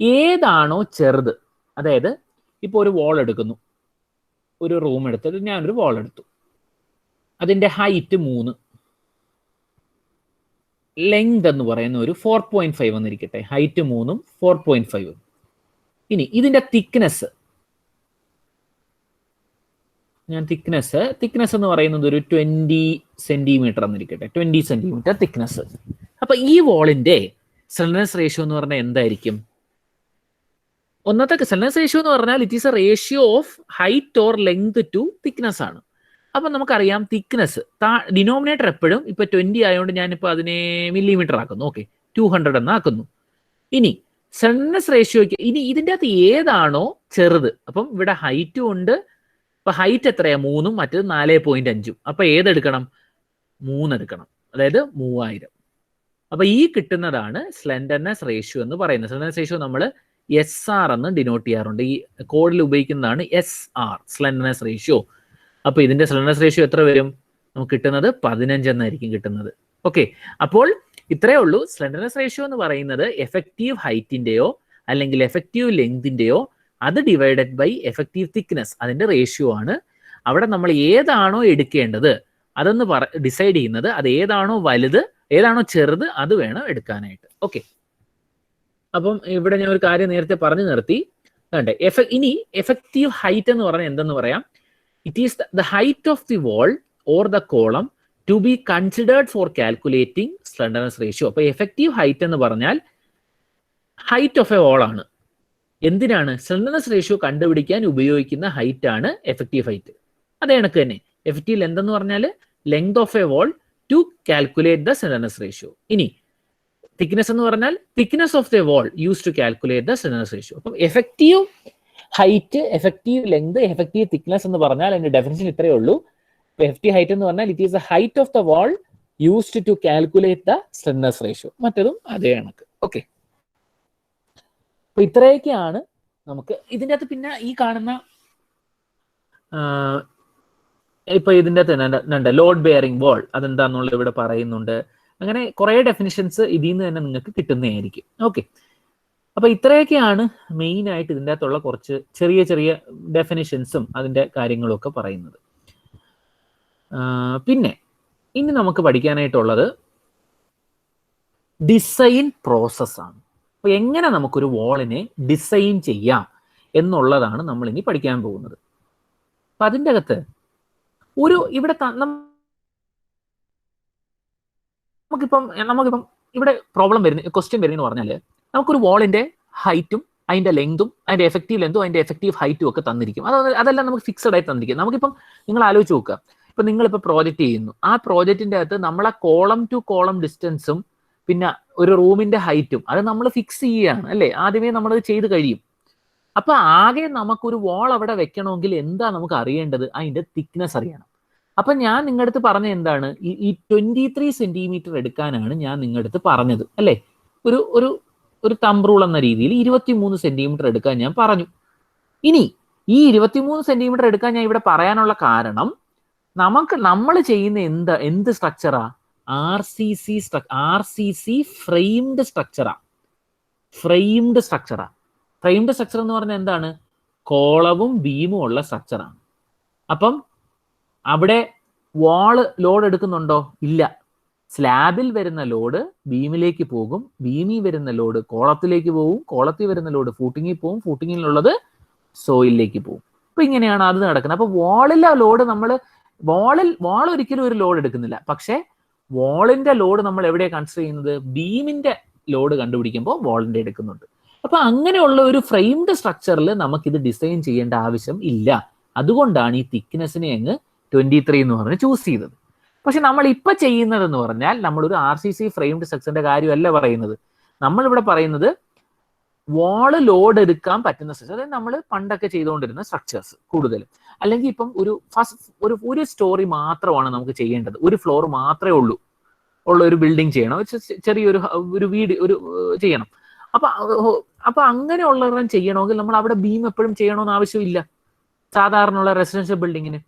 ഏതാണോ ചെറുത്, അതായത് ഇപ്പോൾ ഒരു വാൾ എടുക്കുന്നു, ഒരു റൂം എടുത്തിട്ട് ഞാനൊരു വാൾ എടുത്തു, അതിൻ്റെ ഹൈറ്റ് 3, ലെങ്ത് എന്ന് പറയുന്ന ഒരു 4.5 വന്നിരിക്കട്ടെ, ഹൈറ്റ് 3 4.5. ഇനി ഇതിന്റെ തിക്നെസ്, തിക്നെസ് എന്ന് പറയുന്നത് ഒരു 20 സെന്റിമീറ്റർ എന്നിരിക്കട്ടെ, 20 സെന്റിമീറ്റർ തിക്നെസ്. അപ്പൊ ഈ വാളിന്റെ സ്ലെൻഡർനെസ് റേഷ്യോ എന്ന് പറഞ്ഞാൽ എന്തായിരിക്കും? ഒന്നത്തെ സ്ലെൻഡർനെസ് റേഷ്യോ എന്ന് പറഞ്ഞാൽ it is A ratio of height or length to thickness ആണ്. അപ്പം നമുക്കറിയാം തിക്നെസ് ഡിനോമിനേറ്റർ എപ്പോഴും ഇപ്പൊ 20 ആയതുകൊണ്ട് ഞാനിപ്പോൾ അതിനെ മില്ലിമീറ്റർ ആക്കുന്നു. ഓക്കെ, 200 എന്നാക്കുന്നു. ഇനി സ്ലെൻഡർനെസ് റേഷ്യോയ്ക്ക് ഇനി ഇതിൻ്റെ അകത്ത് ഏതാണോ ചെറുത്, അപ്പം ഇവിടെ ഹൈറ്റും ഉണ്ട്. ഇപ്പൊ ഹൈറ്റ് എത്രയാ? 3, മറ്റേത് 4.5. അപ്പൊ ഏതെടുക്കണം? 3 എടുക്കണം, അതായത് 3000. അപ്പൊ ഈ കിട്ടുന്നതാണ് സ്ലെൻഡർനെസ് റേഷ്യോ എന്ന് പറയുന്നത്. സ്ലെൻഡർനെസ് റേഷ്യോ നമ്മൾ SR എന്ന് ഡിനോട്ട് ചെയ്യാറുണ്ട്. ഈ കോഡിൽ ഉപയോഗിക്കുന്നതാണ് SR, സ്ലെൻഡർനെസ് റേഷ്യോ. അപ്പൊ ഇതിന്റെ സ്ലെൻഡർനെസ് റേഷ്യോ എത്ര വരും? നമുക്ക് കിട്ടുന്നത് 15 എന്നായിരിക്കും കിട്ടുന്നത്. ഓക്കെ, അപ്പോൾ ഇത്രയേ ഉള്ളൂ. സ്ലെൻഡർനെസ് റേഷ്യോ എന്ന് പറയുന്നത് എഫക്റ്റീവ് ഹൈറ്റിന്റെയോ അല്ലെങ്കിൽ എഫക്റ്റീവ് ലെങ്തിന്റെയോ അത് ഡിവൈഡഡ് ബൈ എഫക്റ്റീവ് തിക്നെസ്, അതിന്റെ റേഷ്യോ ആണ്. അവിടെ നമ്മൾ ഏതാണോ എടുക്കേണ്ടത് അതൊന്ന് ഡിസൈഡ് ചെയ്യുന്നത്, അത് ഏതാണോ വലുത് ഏതാണോ ചെറുത് അത് വേണം എടുക്കാനായിട്ട്. ഓക്കെ, അപ്പം ഇവിടെ ഞാൻ ഒരു കാര്യം നേരത്തെ പറഞ്ഞു നിർത്തി. ഇനി എഫക്റ്റീവ് ഹൈറ്റ് എന്ന് പറഞ്ഞാൽ എന്തെന്ന് പറയാം? It is the height of the wall or the column to be considered for calculating slenderness ratio. അപ്പൊ എഫക്റ്റീവ് ഹൈറ്റ് എന്ന് പറഞ്ഞാൽ ഹൈറ്റ് ഓഫ് എ വാൾ ആണ്. എന്തിനാണ്? സ്ലെൻഡർനെസ് റേഷ്യോ കണ്ടുപിടിക്കാൻ ഉപയോഗിക്കുന്ന ഹൈറ്റ് ആണ് എഫക്റ്റീവ് ഹൈറ്റ്. അതേ കണക്ക് തന്നെ എഫക്റ്റീവ് ലെങ്ത് എന്ന് പറഞ്ഞാൽ length of a wall to calculate the slenderness ratio. ഇനി തിക്നെസ് എന്ന് പറഞ്ഞാൽ thickness of the wall use to calculate the slenderness ratio. അപ്പം effective height, effective length, effective thickness എന്ന് പറഞ്ഞാൽ അതിന്റെ ഡെഫിനിഷൻ ഇത്രയേ ഉള്ളൂ. എഫക്റ്റീവ് ഹൈറ്റ് എന്ന് പറഞ്ഞാൽ it is the height of the wall used to calculate the slenderness ratio. മറ്റതും അതേ കണക്ക്. ഓക്കെ, അപ്പൊ ഇത്രയൊക്കെയാണ് നമുക്ക് ഇതിൻ്റെ അകത്ത്. പിന്നെ ഈ കാണുന്ന ഇപ്പൊ ഇതിൻ്റെ അകത്ത് ലോഡ് ബെയറിംഗ് വാൾ അതെന്താന്നുള്ളത് ഇവിടെ പറയുന്നുണ്ട്. അങ്ങനെ കുറെ ഡെഫിനിഷൻസ് ഇതിൽ നിന്ന് തന്നെ നിങ്ങൾക്ക് കിട്ടുന്നതായിരിക്കും. ഓക്കെ, അപ്പൊ ഇത്രയൊക്കെയാണ് മെയിൻ ആയിട്ട് ഇതിൻ്റെ അകത്തുള്ള കുറച്ച് ചെറിയ ചെറിയ ഡെഫിനിഷൻസും അതിൻ്റെ കാര്യങ്ങളും ഒക്കെ പറയുന്നത്. പിന്നെ ഇനി നമുക്ക് പഠിക്കാനായിട്ടുള്ളത് ഡിസൈൻ പ്രോസസ്സാണ്. അപ്പൊ എങ്ങനെ നമുക്കൊരു വാളിനെ ഡിസൈൻ ചെയ്യാം എന്നുള്ളതാണ് നമ്മൾ ഇനി പഠിക്കാൻ പോകുന്നത്. അപ്പൊ അതിൻ്റെ അകത്ത് ഇവിടെ നമുക്കിപ്പം ഇവിടെ പ്രോബ്ലം വരുന്ന ക്വസ്റ്റ്യൻ വരുന്നതെന്ന് പറഞ്ഞാൽ നമുക്കൊരു വാളിന്റെ ഹൈറ്റും അതിന്റെ ലെങ്തും അതിന്റെ എഫക്റ്റീവ് ലെങ്തും അതിന്റെ എഫക്റ്റീവ് ഹൈറ്റും ഒക്കെ തന്നിരിക്കും. അതെല്ലാം നമുക്ക് ഫിക്സഡ് ആയി തന്നിരിക്കും. നമുക്കിപ്പം നിങ്ങൾ ആലോചിച്ച് നോക്കുക, ഇപ്പൊ നിങ്ങളിപ്പോൾ പ്രോജക്റ്റ് ചെയ്യുന്നു, ആ പ്രോജക്റ്റിന്റെ അകത്ത് നമ്മളെ കോളം ടു കോളം ഡിസ്റ്റൻസും പിന്നെ ഒരു റൂമിന്റെ ഹൈറ്റും അത് നമ്മൾ ഫിക്സ് ചെയ്യുകയാണ് അല്ലേ, ആദ്യമേ നമ്മളത് ചെയ്ത് കഴിയും. അപ്പൊ ആകെ നമുക്കൊരു വാൾ അവിടെ വെക്കണമെങ്കിൽ എന്താ നമുക്ക് അറിയേണ്ടത്? അതിന്റെ തിക്നെസ് അറിയണം. അപ്പൊ ഞാൻ നിങ്ങളുടെ അടുത്ത് പറഞ്ഞ എന്താണ്, ഈ 23 സെന്റിമീറ്റർ എടുക്കാനാണ് ഞാൻ നിങ്ങളുടെ അടുത്ത് പറഞ്ഞത് അല്ലേ. ഒരു തമ്പ് റൂൾ എന്ന രീതിയിൽ 23 സെന്റിമീറ്റർ എടുക്കാൻ ഞാൻ പറഞ്ഞു. ഇനി ഈ 23 സെന്റിമീറ്റർ എടുക്കാൻ ഞാൻ ഇവിടെ പറയാനുള്ള കാരണം, നമ്മൾ ചെയ്യുന്ന എന്ത് സ്ട്രക്ചറാ? RCC ഫ്രെയിംഡ് സ്ട്രക്ചറാ. ഫ്രെയിംഡ് സ്ട്രക്ചർ എന്ന് പറഞ്ഞാൽ എന്താണ്? കോളവും ബീമും ഉള്ള സ്ട്രക്ചറാണ്. അപ്പം അവിടെ വാള് ലോഡ് എടുക്കുന്നുണ്ടോ? ഇല്ല. സ്ലാബിൽ വരുന്ന ലോഡ് ബീമിലേക്ക് പോകും, ബീമിൽ വരുന്ന ലോഡ് കോളത്തിലേക്ക് പോകും, കോളത്തിൽ വരുന്ന ലോഡ് ഫൂട്ടിങ്ങിൽ പോകും, ഫൂട്ടിങ്ങിലുള്ളത് സോയിലിലേക്ക് പോകും. അപ്പൊ ഇങ്ങനെയാണ് അത് നടക്കുന്നത്. അപ്പൊ വാളിലെ ലോഡ് വാൾ ഒരിക്കലും ഒരു ലോഡ് എടുക്കുന്നില്ല. പക്ഷെ വാളിന്റെ ലോഡ് നമ്മൾ എവിടെയാണ് കൺസിഡർ ചെയ്യുന്നത്? ബീമിന്റെ ലോഡ് കണ്ടുപിടിക്കുമ്പോൾ വാളിന്റെ എടുക്കുന്നുണ്ട്. അപ്പൊ അങ്ങനെയുള്ള ഒരു ഫ്രെയിംഡ് സ്ട്രക്ചറിൽ നമുക്കിത് ഡിസൈൻ ചെയ്യേണ്ട ആവശ്യം ഇല്ല. അതുകൊണ്ടാണ് ഈ തിക്നെസ്സിനെ അങ്ങ് 23 എന്ന് പറഞ്ഞ് ചൂസ് ചെയ്തത്. പക്ഷെ നമ്മൾ ഇപ്പൊ ചെയ്യുന്നതെന്ന് പറഞ്ഞാൽ നമ്മളൊരു RCC ഫ്രെയിംഡ് സ്ട്രക്ചറിന്റെ കാര്യമല്ല പറയുന്നത്. നമ്മളിവിടെ പറയുന്നത് വാള് ലോഡ് എടുക്കാൻ പറ്റുന്ന സ്ട്രക്ചർ, അതായത് നമ്മൾ പണ്ടൊക്കെ ചെയ്തുകൊണ്ടിരുന്ന സ്ട്രക്ചേഴ്സ് കൂടുതലും. അല്ലെങ്കിൽ ഇപ്പം ഒരു സ്റ്റോറി മാത്രമാണ് നമുക്ക് ചെയ്യേണ്ടത്, ഒരു ഫ്ലോർ മാത്രമേ ഉള്ള ഒരു ബിൽഡിംഗ് ചെയ്യണം, ചെറിയൊരു വീട് ചെയ്യണം. അപ്പൊ അങ്ങനെയുള്ളവരും ചെയ്യണമെങ്കിൽ നമ്മൾ അവിടെ ബീം എപ്പോഴും ചെയ്യണമെന്ന് ആവശ്യമില്ല. സാധാരണ ഉള്ള റെസിഡൻഷ്യൽ ബിൽഡിങ്ങിന്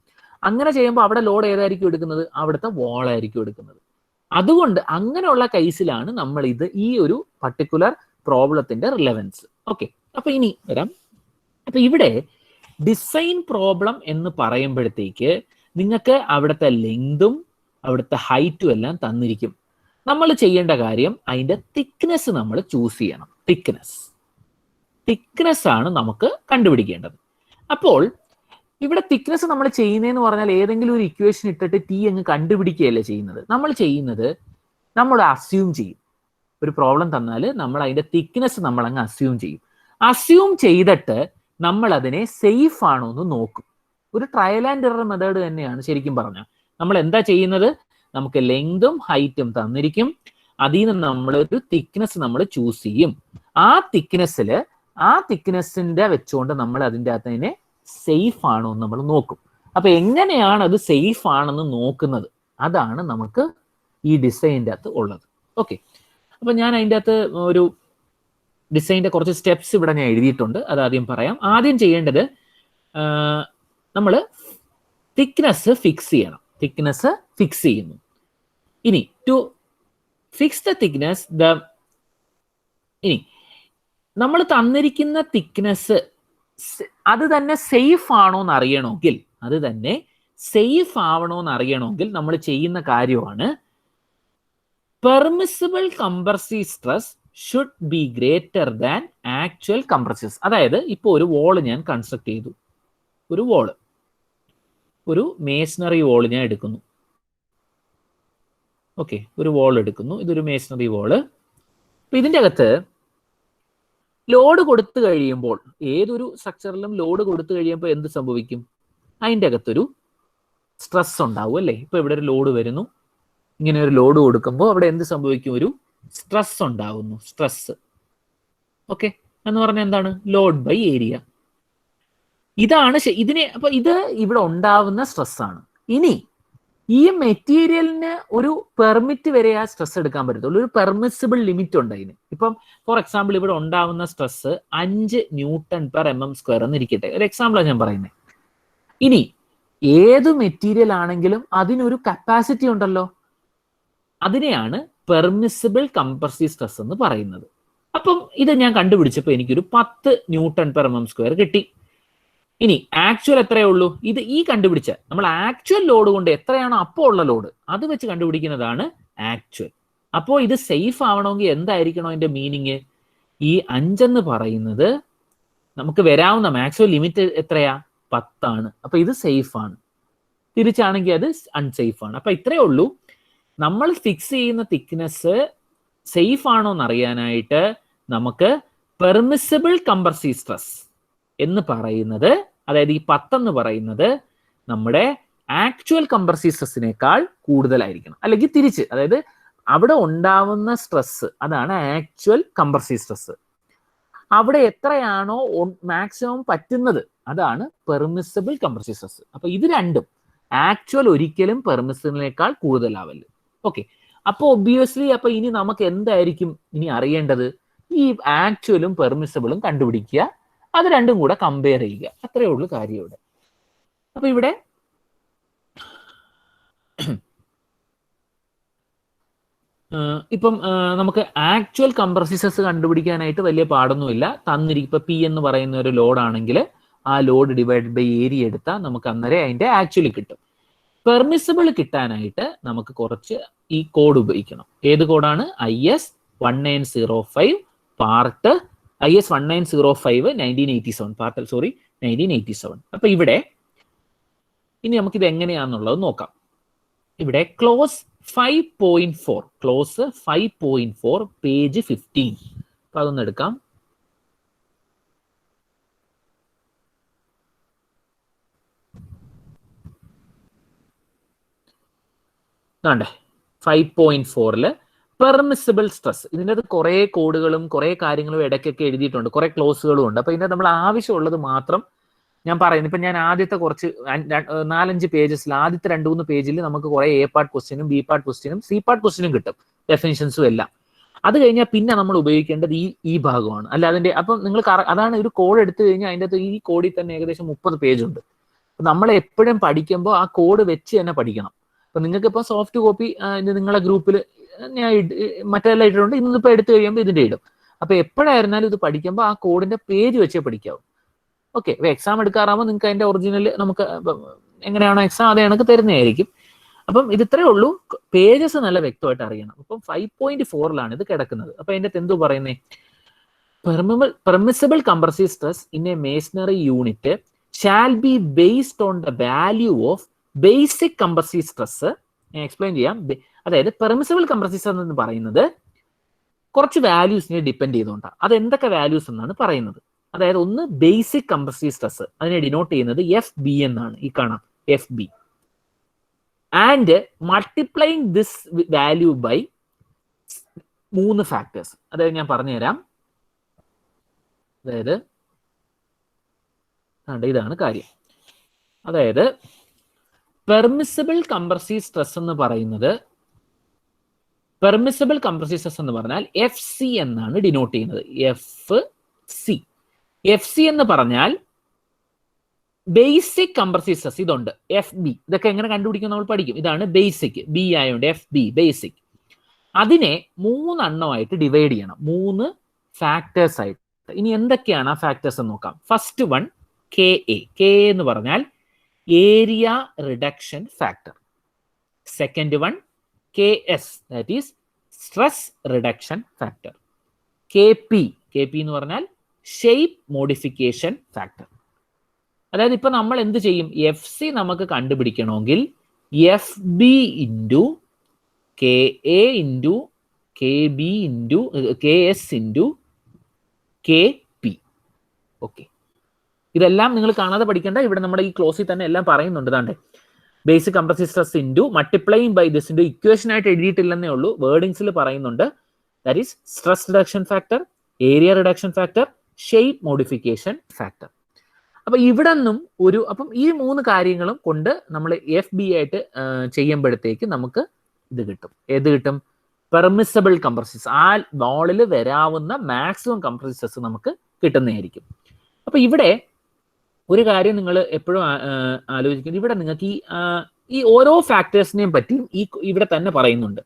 അങ്ങനെ ചെയ്യുമ്പോൾ അവിടെ ലോഡ് ഏതായിരിക്കും എടുക്കുന്നത്? അവിടുത്തെ വാളായിരിക്കും എടുക്കുന്നത്. അതുകൊണ്ട് അങ്ങനെയുള്ള കേസിലാണ് നമ്മൾ ഈ ഒരു പർട്ടിക്കുലർ പ്രോബ്ലത്തിന്റെ റിലവൻസ്. ഓക്കെ, അപ്പൊ ഇനി വരാം. അപ്പൊ ഇവിടെ ഡിസൈൻ പ്രോബ്ലം എന്ന് പറയുമ്പോഴത്തേക്ക് നിങ്ങൾക്ക് അവിടുത്തെ ലെങ്തും അവിടുത്തെ ഹൈറ്റും എല്ലാം തന്നിരിക്കും. നമ്മൾ ചെയ്യേണ്ട കാര്യം അതിന്റെ തിക്നെസ് നമ്മൾ ചൂസ് ചെയ്യണം. തിക്നെസ് ആണ് നമുക്ക് കണ്ടുപിടിക്കേണ്ടത്. അപ്പോൾ ഇവിടെ തിക്നെസ് നമ്മൾ ചെയ്യുന്നതെന്ന് പറഞ്ഞാൽ ഏതെങ്കിലും ഒരു ഇക്വേഷൻ ഇട്ടിട്ട് T അങ്ങ് കണ്ടുപിടിക്കുകയല്ല ചെയ്യുന്നത്. നമ്മൾ അസ്യൂം ചെയ്യും. ഒരു പ്രോബ്ലം തന്നാൽ നമ്മൾ അതിന്റെ തിക്നെസ് നമ്മൾ അങ്ങ് അസ്യൂം ചെയ്തിട്ട് നമ്മൾ അതിനെ സേഫ് ആണോ എന്ന് നോക്കും. ഒരു ട്രയൽ ആൻഡ് എറർ മെത്തേഡ് തന്നെയാണ് ശരിക്കും പറഞ്ഞാൽ. നമ്മൾ എന്താ ചെയ്യുന്നത്? നമുക്ക് ലെങ്തും ഹൈറ്റും തന്നിരിക്കും, അതിൽ നിന്ന് നമ്മളൊരു തിക്നെസ് നമ്മൾ ചൂസ് ചെയ്യും. ആ തിക്നെസ്സിന്റെ വെച്ചുകൊണ്ട് നമ്മൾ അതിൻ്റെ അകത്ത് അതിനെ സേഫ് ആണോ എന്ന് നമ്മൾ നോക്കും. അപ്പൊ എങ്ങനെയാണ് അത് സേഫ് ആണെന്ന് നോക്കുന്നത്? അതാണ് നമുക്ക് ഈ ഡിസൈനിൻ്റെ അകത്ത് ഉള്ളത്. ഓക്കെ, അപ്പൊ ഞാൻ അതിൻ്റെ അകത്ത് ഒരു ഡിസൈനിന്റെ കുറച്ച് സ്റ്റെപ്സ് ഇവിടെ ഞാൻ എഴുതിയിട്ടുണ്ട്, അത് ആദ്യം പറയാം. ആദ്യം ചെയ്യേണ്ടത് നമ്മൾ തിക്നെസ് ഫിക്സ് ചെയ്യണം. തിക്നെസ് ഫിക്സ് ചെയ്യുന്നു. ഇനി ടു ഫിക്സ് ദ തിക്നെസ്, ഇനി നമ്മൾ തന്നിരിക്കുന്ന തിക്നെസ് അത് തന്നെ സേഫ് ആണോ എന്ന് അറിയണമെങ്കിൽ നമ്മൾ ചെയ്യുന്ന കാര്യമാണ് permissible compressive stress should be greater than actual compressive. അതായത് ഇപ്പോൾ ഒരു വാള് ഞാൻ കൺസ്ട്രക്ട് ചെയ്തു, ഒരു മേസണറി വാള് ഞാൻ എടുക്കുന്നു. ഓക്കെ, ഒരു വാൾ എടുക്കുന്നു, ഇതൊരു മേസണറി വാള്. അപ്പൊ ഇതിൻ്റെ അകത്ത് ലോഡ് കൊടുത്തു കഴിയുമ്പോൾ, ഏതൊരു സ്ട്രക്ചറിലും ലോഡ് കൊടുത്തു കഴിയുമ്പോൾ എന്ത് സംഭവിക്കും? അതിൻ്റെ അകത്തൊരു സ്ട്രെസ് ഉണ്ടാവും അല്ലേ? ഇപ്പൊ ഇവിടെ ഒരു ലോഡ് വരുന്നു, ഇങ്ങനെ ഒരു ലോഡ് കൊടുക്കുമ്പോൾ അവിടെ എന്ത് സംഭവിക്കും? ഒരു സ്ട്രെസ് ഉണ്ടാവുന്നു, സ്ട്രെസ്. ഓക്കെ, എന്ന് പറഞ്ഞാൽ എന്താണ്? Load by area. ഇതാണ് അപ്പൊ ഇത് ഇവിടെ ഉണ്ടാവുന്ന സ്ട്രെസ് ആണ്. ഇനി ഈ മെറ്റീരിയലിന് ഒരു പെർമിറ്റ് വരെ ആ സ്ട്രെസ് എടുക്കാൻ പറ്റത്തുള്ളൂ. ഒരു പെർമിസിബിൾ ലിമിറ്റ് ഉണ്ട് അതിന്. ഇപ്പം ഫോർ എക്സാമ്പിൾ ഇവിടെ ഉണ്ടാവുന്ന സ്ട്രെസ് 5 Nm/mm² എന്നിരിക്കട്ടെ, ഒരു എക്സാമ്പിളാണ് ഞാൻ പറയുന്നത്. ഇനി ഏത് മെറ്റീരിയൽ ആണെങ്കിലും അതിനൊരു കപ്പാസിറ്റി ഉണ്ടല്ലോ, അതിനെയാണ് പെർമിസിബിൾ കംപ്രസീവ് സ്ട്രെസ് എന്ന് പറയുന്നത്. അപ്പം ഇത് ഞാൻ കണ്ടുപിടിച്ചപ്പോൾ എനിക്കൊരു 10 Nm/mm² കിട്ടി. ഇനി ആക്ച്വൽ എത്രയേ ഉള്ളൂ? ഇത് ഈ കണ്ടുപിടിച്ച നമ്മൾ ആക്ച്വൽ ലോഡ് കൊണ്ട് എത്രയാണോ അപ്പോൾ ഉള്ള ലോഡ് അത് വെച്ച് കണ്ടുപിടിക്കുന്നതാണ് ആക്ച്വൽ. അപ്പോൾ ഇത് സേഫ് ആവണമെങ്കിൽ എന്തായിരിക്കണം അതിന്റെ മീനിങ്? ഈ 5 എന്ന് പറയുന്നത് നമുക്ക് വരാവുന്ന മാക്സിമം ലിമിറ്റ് എത്രയാ? 10 ആണ്. അപ്പൊ ഇത് സേഫ് ആണ്. തിരിച്ചാണെങ്കിൽ അത് അൺസേഫ് ആണ്. അപ്പൊ ഇത്രയേ ഉള്ളൂ. നമ്മൾ ഫിക്സ് ചെയ്യുന്ന തിക്നെസ് സേഫ് ആണോ എന്ന് അറിയാനായിട്ട് നമുക്ക് പെർമിസിബിൾ കംപ്രസീവ് സ്ട്രെസ് എന്ന് പറയുന്നത്, അതായത് ഈ 10 എന്ന് പറയുന്നത് നമ്മുടെ ആക്ച്വൽ കംപ്രസീവ് സ്ട്രെസ്സിനേക്കാൾ കൂടുതലായിരിക്കണം. അല്ലെങ്കിൽ തിരിച്ച്, അതായത് അവിടെ ഉണ്ടാവുന്ന സ്ട്രെസ് അതാണ് ആക്ച്വൽ കംപ്രസീവ് സ്ട്രെസ്. അവിടെ എത്രയാണോ മാക്സിമം പറ്റുന്നത് അതാണ് പെർമിസിബിൾ കംപ്രസീവ് സ്ട്രെസ്. അപ്പൊ ഇത് രണ്ടും ആക്ച്വൽ ഒരിക്കലും പെർമിസിബിളിനേക്കാൾ കൂടുതലാവല്ലോ. ഓക്കെ, അപ്പൊ ഒബ്വിയസ്ലി അപ്പൊ ഇനി നമുക്ക് എന്തായിരിക്കും ഇനി അറിയേണ്ടത്? ഈ ആക്ച്വലും പെർമിസിബിളും കണ്ടുപിടിക്കുക, അത് രണ്ടും കൂടെ കമ്പയർ ചെയ്യുക. അത്രയേ ഉള്ളൂ കാര്യം ഇവിടെ. അപ്പൊ ഇവിടെ ഇപ്പം നമുക്ക് ആക്ച്വൽ കംപ്രസീവ് സ്ട്രെസ് കണ്ടുപിടിക്കാനായിട്ട് വലിയ പാടൊന്നുമില്ല. തന്നിരിക്കും ഇപ്പൊ പി എന്ന് പറയുന്ന ഒരു ലോഡ് ആണെങ്കിൽ ആ ലോഡ് ഡിവൈഡ് ബൈ ഏരിയ എടുത്താൽ നമുക്ക് അന്നേരം അതിന്റെ ആക്ച്വലി കിട്ടും. പെർമിസിബിൾ കിട്ടാനായിട്ട് നമുക്ക് കുറച്ച് ഈ കോഡ് ഉപയോഗിക്കണം. ഏത് കോഡാണ്? IS 1905 part IS 1905 1987 part 1987. അപ്പൊ ഇവിടെ ഇനി നമുക്കിത് എങ്ങനെയാണെന്നുള്ളത് നോക്കാം. ഇവിടെ ക്ലോസ് 5.4 പേജ് 15. അപ്പൊ അതൊന്ന് എടുക്കാം. ണ്ടേ 5.4 പെർമിസിബിൾ സ്ട്രെസ്. ഇതിൻ്റെ അത് കുറേ കോഡുകളും കുറേ കാര്യങ്ങളും ഇടയ്ക്കൊക്കെ എഴുതിയിട്ടുണ്ട്, കുറേ ക്ലോസുകളും ഉണ്ട്. അപ്പൊ ഇതിൻ്റെ നമ്മൾ ആവശ്യമുള്ളത് മാത്രം ഞാൻ പറയുന്നു. ഇപ്പൊ ഞാൻ ആദ്യത്തെ കുറച്ച് 4-5 പേജസിൽ ആദ്യത്തെ 2-3 പേജിൽ നമുക്ക് കുറെ A പാർട്ട് ക്വസ്റ്റ്യനും B പാർട്ട് ക്വസ്റ്റ്യനും C പാർട്ട് ക്വസ്റ്റ്യനും കിട്ടും, ഡെഫിനിഷൻസും എല്ലാം. അത് കഴിഞ്ഞാൽ പിന്നെ നമ്മൾ ഉപയോഗിക്കേണ്ടത് ഈ ഭാഗമാണ്. അല്ല അതിന്റെ അപ്പം നിങ്ങൾ അതാണ് ഒരു കോഡ് എടുത്തു കഴിഞ്ഞാൽ അതിൻ്റെ അകത്ത് ഈ കോഡിൽ തന്നെ ഏകദേശം 30 പേജ് ഉണ്ട്. നമ്മൾ എപ്പോഴും പഠിക്കുമ്പോൾ ആ കോഡ് വെച്ച് തന്നെ പഠിക്കണം. അപ്പൊ നിങ്ങൾക്ക് ഇപ്പൊ സോഫ്റ്റ് കോപ്പി നിങ്ങളെ ഗ്രൂപ്പിൽ ഞാൻ മറ്റെല്ലാം ഇട്ടിട്ടുണ്ട്, ഇന്നിപ്പോ എടുത്തു കഴിയുമ്പോൾ ഇതിന്റെ ഇടും. അപ്പൊ എപ്പോഴായിരുന്നാലും ഇത് പഠിക്കുമ്പോൾ ആ കോഡിന്റെ പേജ് വെച്ചേ പഠിക്കാവും. ഓക്കെ, അപ്പൊ എക്സാം എടുക്കാറാകുമ്പോൾ നിങ്ങൾക്ക് അതിന്റെ ഒറിജിനൽ നമുക്ക് എങ്ങനെയാണോ എക്സാം അതേ കണക്ക് തരുന്നതായിരിക്കും. അപ്പം ഇത് ഇത്രയേ ഉള്ളൂ, പേജസ് നല്ല വ്യക്തമായിട്ട് അറിയണം. അപ്പം 5.4 ഇത് കിടക്കുന്നത്. അപ്പൊ അതിന്റെ എന്തു പറയുന്നേ? Permissible compressive stress in A masonry unit shall be based on the value of basic compressive stress. ഞാൻ എക്സ്പ്ലെയിൻ ചെയ്യാം. അതായത് പെർമിസിബിൾ കംപ്രസീവ് സ്ട്രെസ് എന്ന് പറയുന്നത് കുറച്ച് വാല്യൂസിനെ ഡിപ്പെൻഡ് ചെയ്തുകൊണ്ടാണ്. അത് എന്തൊക്കെ വാല്യൂസ് എന്നാണ് പറയുന്നത്? അതായത് ഒന്ന് ബേസിക് കംപ്രസീവ് സ്ട്രെസ്, അതിനെ ഡിനോട്ട് ചെയ്യുന്നത് FB എന്നാണ്, ഈ കാണാം FB. And multiplying this value by 3 factors. അതായത് ഞാൻ പറഞ്ഞുതരാം. അതായത് ഇതാണ് കാര്യം. അതായത് പെർമിസിബിൾ കംപ്രസീവ് സ്ട്രെസ് എന്ന് പറയുന്നത്, പെർമിസിബിൾ കംപ്രസീവ് സ്ട്രെസ് എന്ന് പറഞ്ഞാൽ FC എന്നാണ് ഡിനോട്ട് ചെയ്യുന്നത്. FC എന്ന് പറഞ്ഞാൽ ബേസിക് കംപ്രസീവ് സ്ട്രെസ്. ഇതുണ്ട് FB. ഇതൊക്കെ എങ്ങനെ കണ്ടുപിടിക്കും നമ്മൾ പഠിക്കും. ഇതാണ് ബേസിക്, B ആയതുകൊണ്ട് FB ബേസിക്. അതിനെ 3 എണ്ണമായിട്ട് ഡിവൈഡ് ചെയ്യണം, 3 ഫാക്ടേഴ്സ് ആയിട്ട്. ഇനി എന്തൊക്കെയാണ് ആ ഫാക്ടേഴ്സ് എന്ന് നോക്കാം. ഫസ്റ്റ് വൺ KA എന്ന് പറഞ്ഞാൽ area reduction factor. Second one KS, that is stress reduction factor. KP എന്ന് പറഞ്ഞാൽ ഷേപ്പ് മോഡിഫിക്കേഷൻ ഫാക്ടർ. അതായത് ഇപ്പൊ നമ്മൾ എന്ത് ചെയ്യും? FC നമുക്ക് കണ്ടുപിടിക്കണമെങ്കിൽ FB into KA into KB into KS into KP. Okay, ഇതെല്ലാം നിങ്ങൾ കാണാതെ പഠിക്കേണ്ട. ഇവിടെ നമ്മുടെ ഈ ക്ലോസിൽ തന്നെ എല്ലാം പറയുന്നുണ്ട്. താണ്ടെ basic compressive stress into multiplying by this into equation ആയിട്ട് എഴുതിയിട്ടില്ലെന്നേ ഉള്ളൂ, വേർഡിങ്സിൽ പറയുന്നുണ്ട്. That is stress reduction factor, area reduction factor, shape modification factor. അപ്പൊ ഇവിടെ നിന്നും അപ്പം ഈ 3 കാര്യങ്ങളും കൊണ്ട് നമ്മൾ FB ആയിട്ട് ചെയ്യുമ്പോഴത്തേക്ക് നമുക്ക് ഇത് കിട്ടും. ഏത് കിട്ടും? പെർമിസബിൾ കംപ്രസീവ്, ആ വാളിൽ വരാവുന്ന മാക്സിമം കംപ്രസീവ് നമുക്ക് കിട്ടുന്നതായിരിക്കും. അപ്പൊ ഇവിടെ ഒരു കാര്യം നിങ്ങൾ എപ്പോഴും ആലോചിക്കുന്നത്, ഇവിടെ നിങ്ങൾക്ക് ഈ ഓരോ ഫാക്ടേഴ്സിനെയും പറ്റിയും ഇവിടെ തന്നെ പറയുന്നുണ്ട്.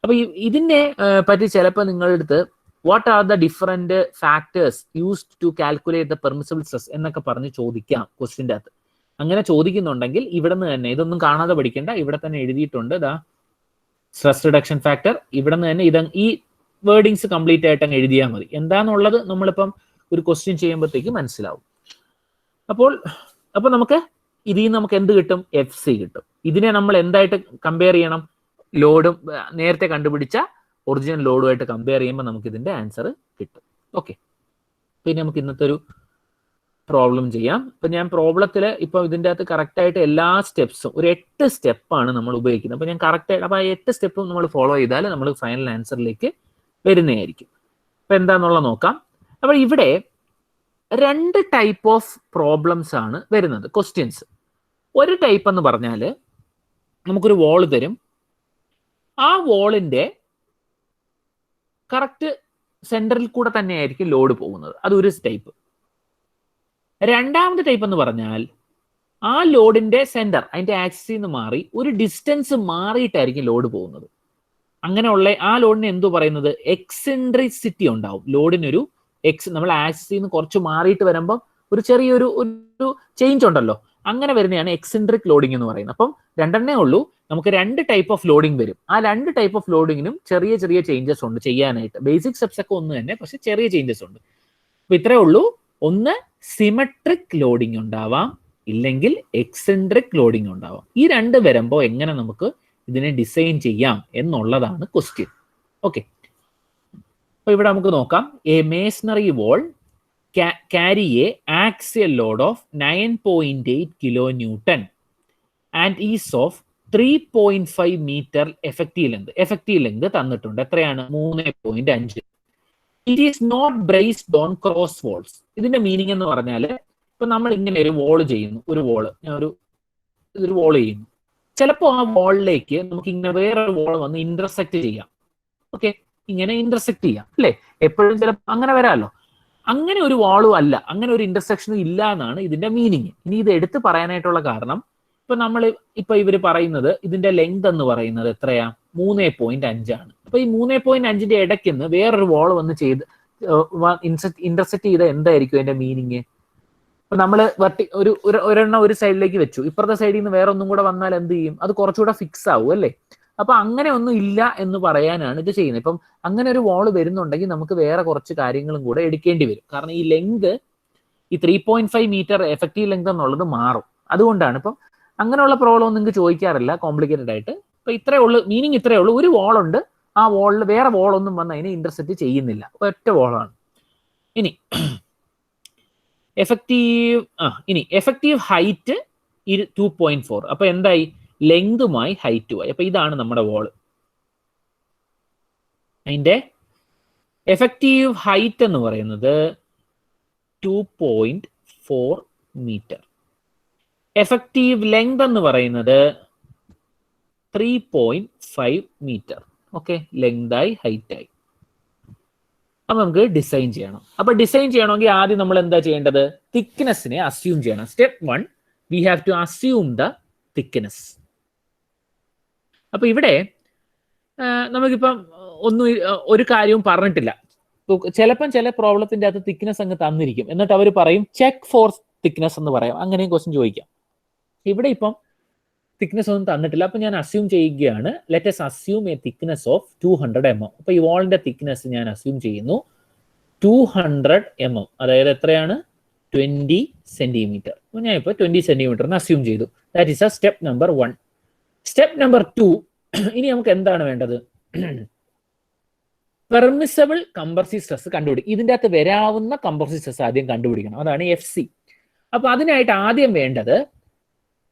അപ്പൊ ഇതിനെ പറ്റി ചിലപ്പോൾ നിങ്ങളുടെ അടുത്ത് what are the different factors used to calculate the permissible stress എന്നൊക്കെ പറഞ്ഞ് ചോദിക്കാം ക്വസ്റ്റിൻ്റെ അകത്ത്. അങ്ങനെ ചോദിക്കുന്നുണ്ടെങ്കിൽ ഇവിടെ നിന്ന് തന്നെ, ഇതൊന്നും കാണാതെ പഠിക്കേണ്ട, ഇവിടെ തന്നെ എഴുതിയിട്ടുണ്ട് ദാ സ്ട്രെസ് റിഡക്ഷൻ ഫാക്ടർ. ഇവിടെ നിന്ന് തന്നെ ഈ വേർഡിങ്സ് കംപ്ലീറ്റ് ആയിട്ട് അങ്ങ് എഴുതിയാൽ മതി. എന്താണെന്നുള്ളത് നമ്മളിപ്പം ഒരു ക്വസ്റ്റ്യൻ ചെയ്യുമ്പോഴത്തേക്ക് മനസ്സിലാവും. അപ്പോൾ നമുക്ക് ഇതിൽ നിന്ന് നമുക്ക് എന്ത് കിട്ടും? FC കിട്ടും. ഇതിനെ നമ്മൾ എന്തായിട്ട് കമ്പയർ ചെയ്യണം? ലോഡും നേരത്തെ കണ്ടുപിടിച്ച ഒറിജിനൽ ലോഡുമായിട്ട് കമ്പയർ ചെയ്യുമ്പോൾ നമുക്ക് ഇതിന്റെ ആൻസർ കിട്ടും. ഓക്കെ, പിന്നെ നമുക്ക് ഇന്നത്തെ ഒരു പ്രോബ്ലം ചെയ്യാം. ഇപ്പൊ ഞാൻ പ്രോബ്ലത്തിൽ ഇപ്പൊ ഇതിൻ്റെ അകത്ത് കറക്റ്റ് ആയിട്ട് എല്ലാ സ്റ്റെപ്സും, ഒരു 8 സ്റ്റെപ്പാണ് നമ്മൾ ഉപയോഗിക്കുന്നത്. അപ്പൊ ഞാൻ കറക്റ്റ് ആയിട്ട് അപ്പൊ ആ 8 സ്റ്റെപ്പും നമ്മൾ ഫോളോ ചെയ്താൽ നമ്മൾ ഫൈനൽ ആൻസറിലേക്ക് വരുന്നതായിരിക്കും. അപ്പൊ എന്താന്നുള്ളത് നോക്കാം. അപ്പോൾ ഇവിടെ 2 ടൈപ്പ് ഓഫ് പ്രോബ്ലംസ് ആണ് വരുന്നത്, ക്വസ്റ്റ്യൻസ്. ഒരു ടൈപ്പ് എന്ന് പറഞ്ഞാൽ നമുക്കൊരു വോൾ തരും, ആ വോളിന്റെ കറക്റ്റ് സെന്ററിൽ കൂടെ തന്നെയായിരിക്കും ലോഡ് പോകുന്നത്. അതൊരു ടൈപ്പ്. രണ്ടാമത്തെ ടൈപ്പ് എന്ന് പറഞ്ഞാൽ ആ ലോഡിന്റെ സെന്റർ, അതിന്റെ ആക്സിസിൽ നിന്ന് മാറി ഒരു ഡിസ്റ്റൻസ് മാറിയിട്ടായിരിക്കും ലോഡ് പോകുന്നത്. അങ്ങനെയുള്ള ആ ലോഡിന് എന്തു പറയുന്നത്? എക്സെൻട്രിസിറ്റി ഉണ്ടാവും. ലോഡിനൊരു നമ്മൾ ആക്സിസിൽ നിന്ന് കുറച്ച് മാറിയിട്ട് വരുമ്പോൾ ഒരു ചെറിയൊരു ചേഞ്ച് ഉണ്ടല്ലോ, അങ്ങനെ വരുന്നതാണ് എക്സെൻട്രിക് ലോഡിംഗ് എന്ന് പറയുന്നത്. അപ്പം 2 ഉള്ളൂ, നമുക്ക് 2 ടൈപ്പ് ഓഫ് ലോഡിംഗ് വരും. ആ 2 ടൈപ്പ് ഓഫ് ലോഡിങ്ങിനും ചെറിയ ചെറിയ ചേഞ്ചസ് ഉണ്ട് ചെയ്യാനായിട്ട്. ബേസിക് സ്റ്റെപ്സ് ഒക്കെ ഒന്ന് തന്നെ, പക്ഷെ ചെറിയ ചേഞ്ചസ് ഉണ്ട്. അപ്പൊ ഇത്രേ ഉള്ളൂ. ഒന്ന് സിമെട്രിക് ലോഡിംഗ് ഉണ്ടാവാം, ഇല്ലെങ്കിൽ എക്സെൻട്രിക് ലോഡിംഗ് ഉണ്ടാവാം. ഈ 2 വരുമ്പോൾ എങ്ങനെ നമുക്ക് ഇതിനെ ഡിസൈൻ ചെയ്യാം എന്നുള്ളതാണ് ക്വസ്റ്റ്യൻ. ഓക്കെ, അപ്പൊ ഇവിടെ നമുക്ക് നോക്കാം. A masonry wall carry a axial load of 9.8 kilonewton and is of 3.5 meter effective length. Effective length തന്നിട്ടുണ്ട്. എത്രയാണ്? 3.5. It is not braced on cross walls. ഇതിന്റെ മീനിങ് എന്ന് പറഞ്ഞാൽ ഇപ്പൊ നമ്മൾ ഇങ്ങനെ ഒരു വോൾ ചെയ്യുന്നു, ഒരു വോൾ ചെയ്യുന്നു. ചിലപ്പോൾ ആ വോളിലേക്ക് നമുക്ക് ഇങ്ങനെ വേറൊരു വോൾ വന്ന് ഇന്റർസെക്ട് ചെയ്യാം. ഓക്കെ, ഇങ്ങനെ ഇന്റർസെക്ട് ചെയ്യാം അല്ലേ? എപ്പോഴും ചിലപ്പോൾ അങ്ങനെ വരാമല്ലോ. അങ്ങനെ ഒരു വാളും അല്ല, അങ്ങനെ ഒരു ഇന്റർസെക്ഷനും ഇല്ല എന്നാണ് ഇതിന്റെ മീനിങ്. ഇനി ഇത് എടുത്ത് പറയാനായിട്ടുള്ള കാരണം, ഇപ്പൊ ഇവര് പറയുന്നത് ഇതിന്റെ ലെങ്ത് എന്ന് പറയുന്നത് എത്രയാ? 3.5 ആണ്. അപ്പൊ ഈ 3.5ന്റെ ഇടയ്ക്ക് നിന്ന് വേറൊരു വാൾ വന്ന് ചെയ്ത് ഇന്റർസെക്ട് ചെയ്ത എന്തായിരിക്കും അതിന്റെ മീനിങ്? ഇപ്പൊ നമ്മൾ ഒരെണ്ണം ഒരു സൈഡിലേക്ക് വെച്ചു, ഇപ്പുറത്തെ സൈഡിൽ നിന്ന് വേറെ ഒന്നും കൂടെ വന്നാൽ എന്ത് ചെയ്യും? അത് കുറച്ചുകൂടെ ഫിക്സ് ആവും അല്ലേ? അപ്പൊ അങ്ങനെ ഒന്നും ഇല്ല എന്ന് പറയാനാണ് ഇത് ചെയ്യുന്നത്. ഇപ്പം അങ്ങനെ ഒരു വാൾ വരുന്നുണ്ടെങ്കിൽ നമുക്ക് വേറെ കുറച്ച് കാര്യങ്ങളും കൂടെ എടുക്കേണ്ടി വരും. കാരണം ഈ ലെങ്ത്, ഈ 3.5 മീറ്റർ എഫക്റ്റീവ് ലെങ്ത് എന്നുള്ളത് മാറും. അതുകൊണ്ടാണ് ഇപ്പം അങ്ങനെയുള്ള പ്രോബ്ലം ഒന്നും നിങ്ങൾക്ക് ചോദിക്കാറില്ല കോംപ്ലിക്കേറ്റഡ് ആയിട്ട്. ഇപ്പൊ ഇത്രയേ ഉള്ളൂ, മീനിങ് ഇത്രയേ ഉള്ളൂ. ഒരു വാൾ ഉണ്ട്, ആ വാളിൽ വേറെ വാളൊന്നും വന്ന് അതിനെ ഇന്റർസെക്ട് ചെയ്യുന്നില്ല, ഒറ്റ വാളാണ്. ഇനി എഫക്റ്റീവ് ഹൈറ്റ് 2.4. അപ്പൊ എന്തായി? ലെങ്തുമായി ഹൈറ്റുമായി. അപ്പൊ ഇതാണ് നമ്മുടെ വാള്. അതിന്റെ എഫക്റ്റീവ് ഹൈറ്റ് എന്ന് പറയുന്നത് 2.4 മീറ്റർ. എഫക്റ്റീവ് ലെങ്ത് എന്ന് പറയുന്നത് 3.5 മീറ്റർ. ഓക്കെ, ലെങ്തായി ഹൈറ്റായി. അപ്പൊ നമുക്ക് ഡിസൈൻ ചെയ്യണം. അപ്പൊ ഡിസൈൻ ചെയ്യണമെങ്കിൽ ആദ്യം നമ്മൾ എന്താ ചെയ്യേണ്ടത്? തിക്നെസ്സിനെ അസ്യൂം ചെയ്യണം. Step 1, we have to assume the thickness. അപ്പൊ ഇവിടെ നമുക്കിപ്പം ഒരു കാര്യവും പറഞ്ഞിട്ടില്ല. ചിലപ്പം ചില പ്രോബ്ലത്തിന്റെ അകത്ത് തിക്നെസ് അങ്ങ് തന്നിരിക്കും, എന്നിട്ട് അവർ പറയും ചെക്ക് ഫോർ തിക്നെസ് എന്ന് പറയാം. അങ്ങനെയും ക്വസ്റ്റ്യൻ ചോദിക്കാം. ഇവിടെ ഇപ്പം തിക്നെസ് ഒന്നും തന്നിട്ടില്ല. അപ്പൊ ഞാൻ അസ്യൂം ചെയ്യുകയാണ്. Let us assume a thickness of 200 mm. അപ്പൊ ഈ വാളിന്റെ തിക്നെസ് ഞാൻ അസ്യൂം ചെയ്യുന്നു 200 mm. അതായത് എത്രയാണ്? 20 സെന്റിമീറ്റർ. ഞാൻ ഇപ്പൊ 20 സെന്റിമീറ്ററിന് അസ്യൂം ചെയ്തു. That is A step number 1. Step number 2, ഇനി നമുക്ക് എന്താണ് വേണ്ടത്? പെർമിസബിൾ കംപ്രസീവ് സ്ട്രെസ് കണ്ടുപിടിക്കും. ഇതിൻ്റെ അകത്ത് വരാവുന്ന കംപ്രസീവ് സ്ട്രെസ് ആദ്യം കണ്ടുപിടിക്കണം. അതാണ് FC. അപ്പൊ അതിനായിട്ട് ആദ്യം വേണ്ടത്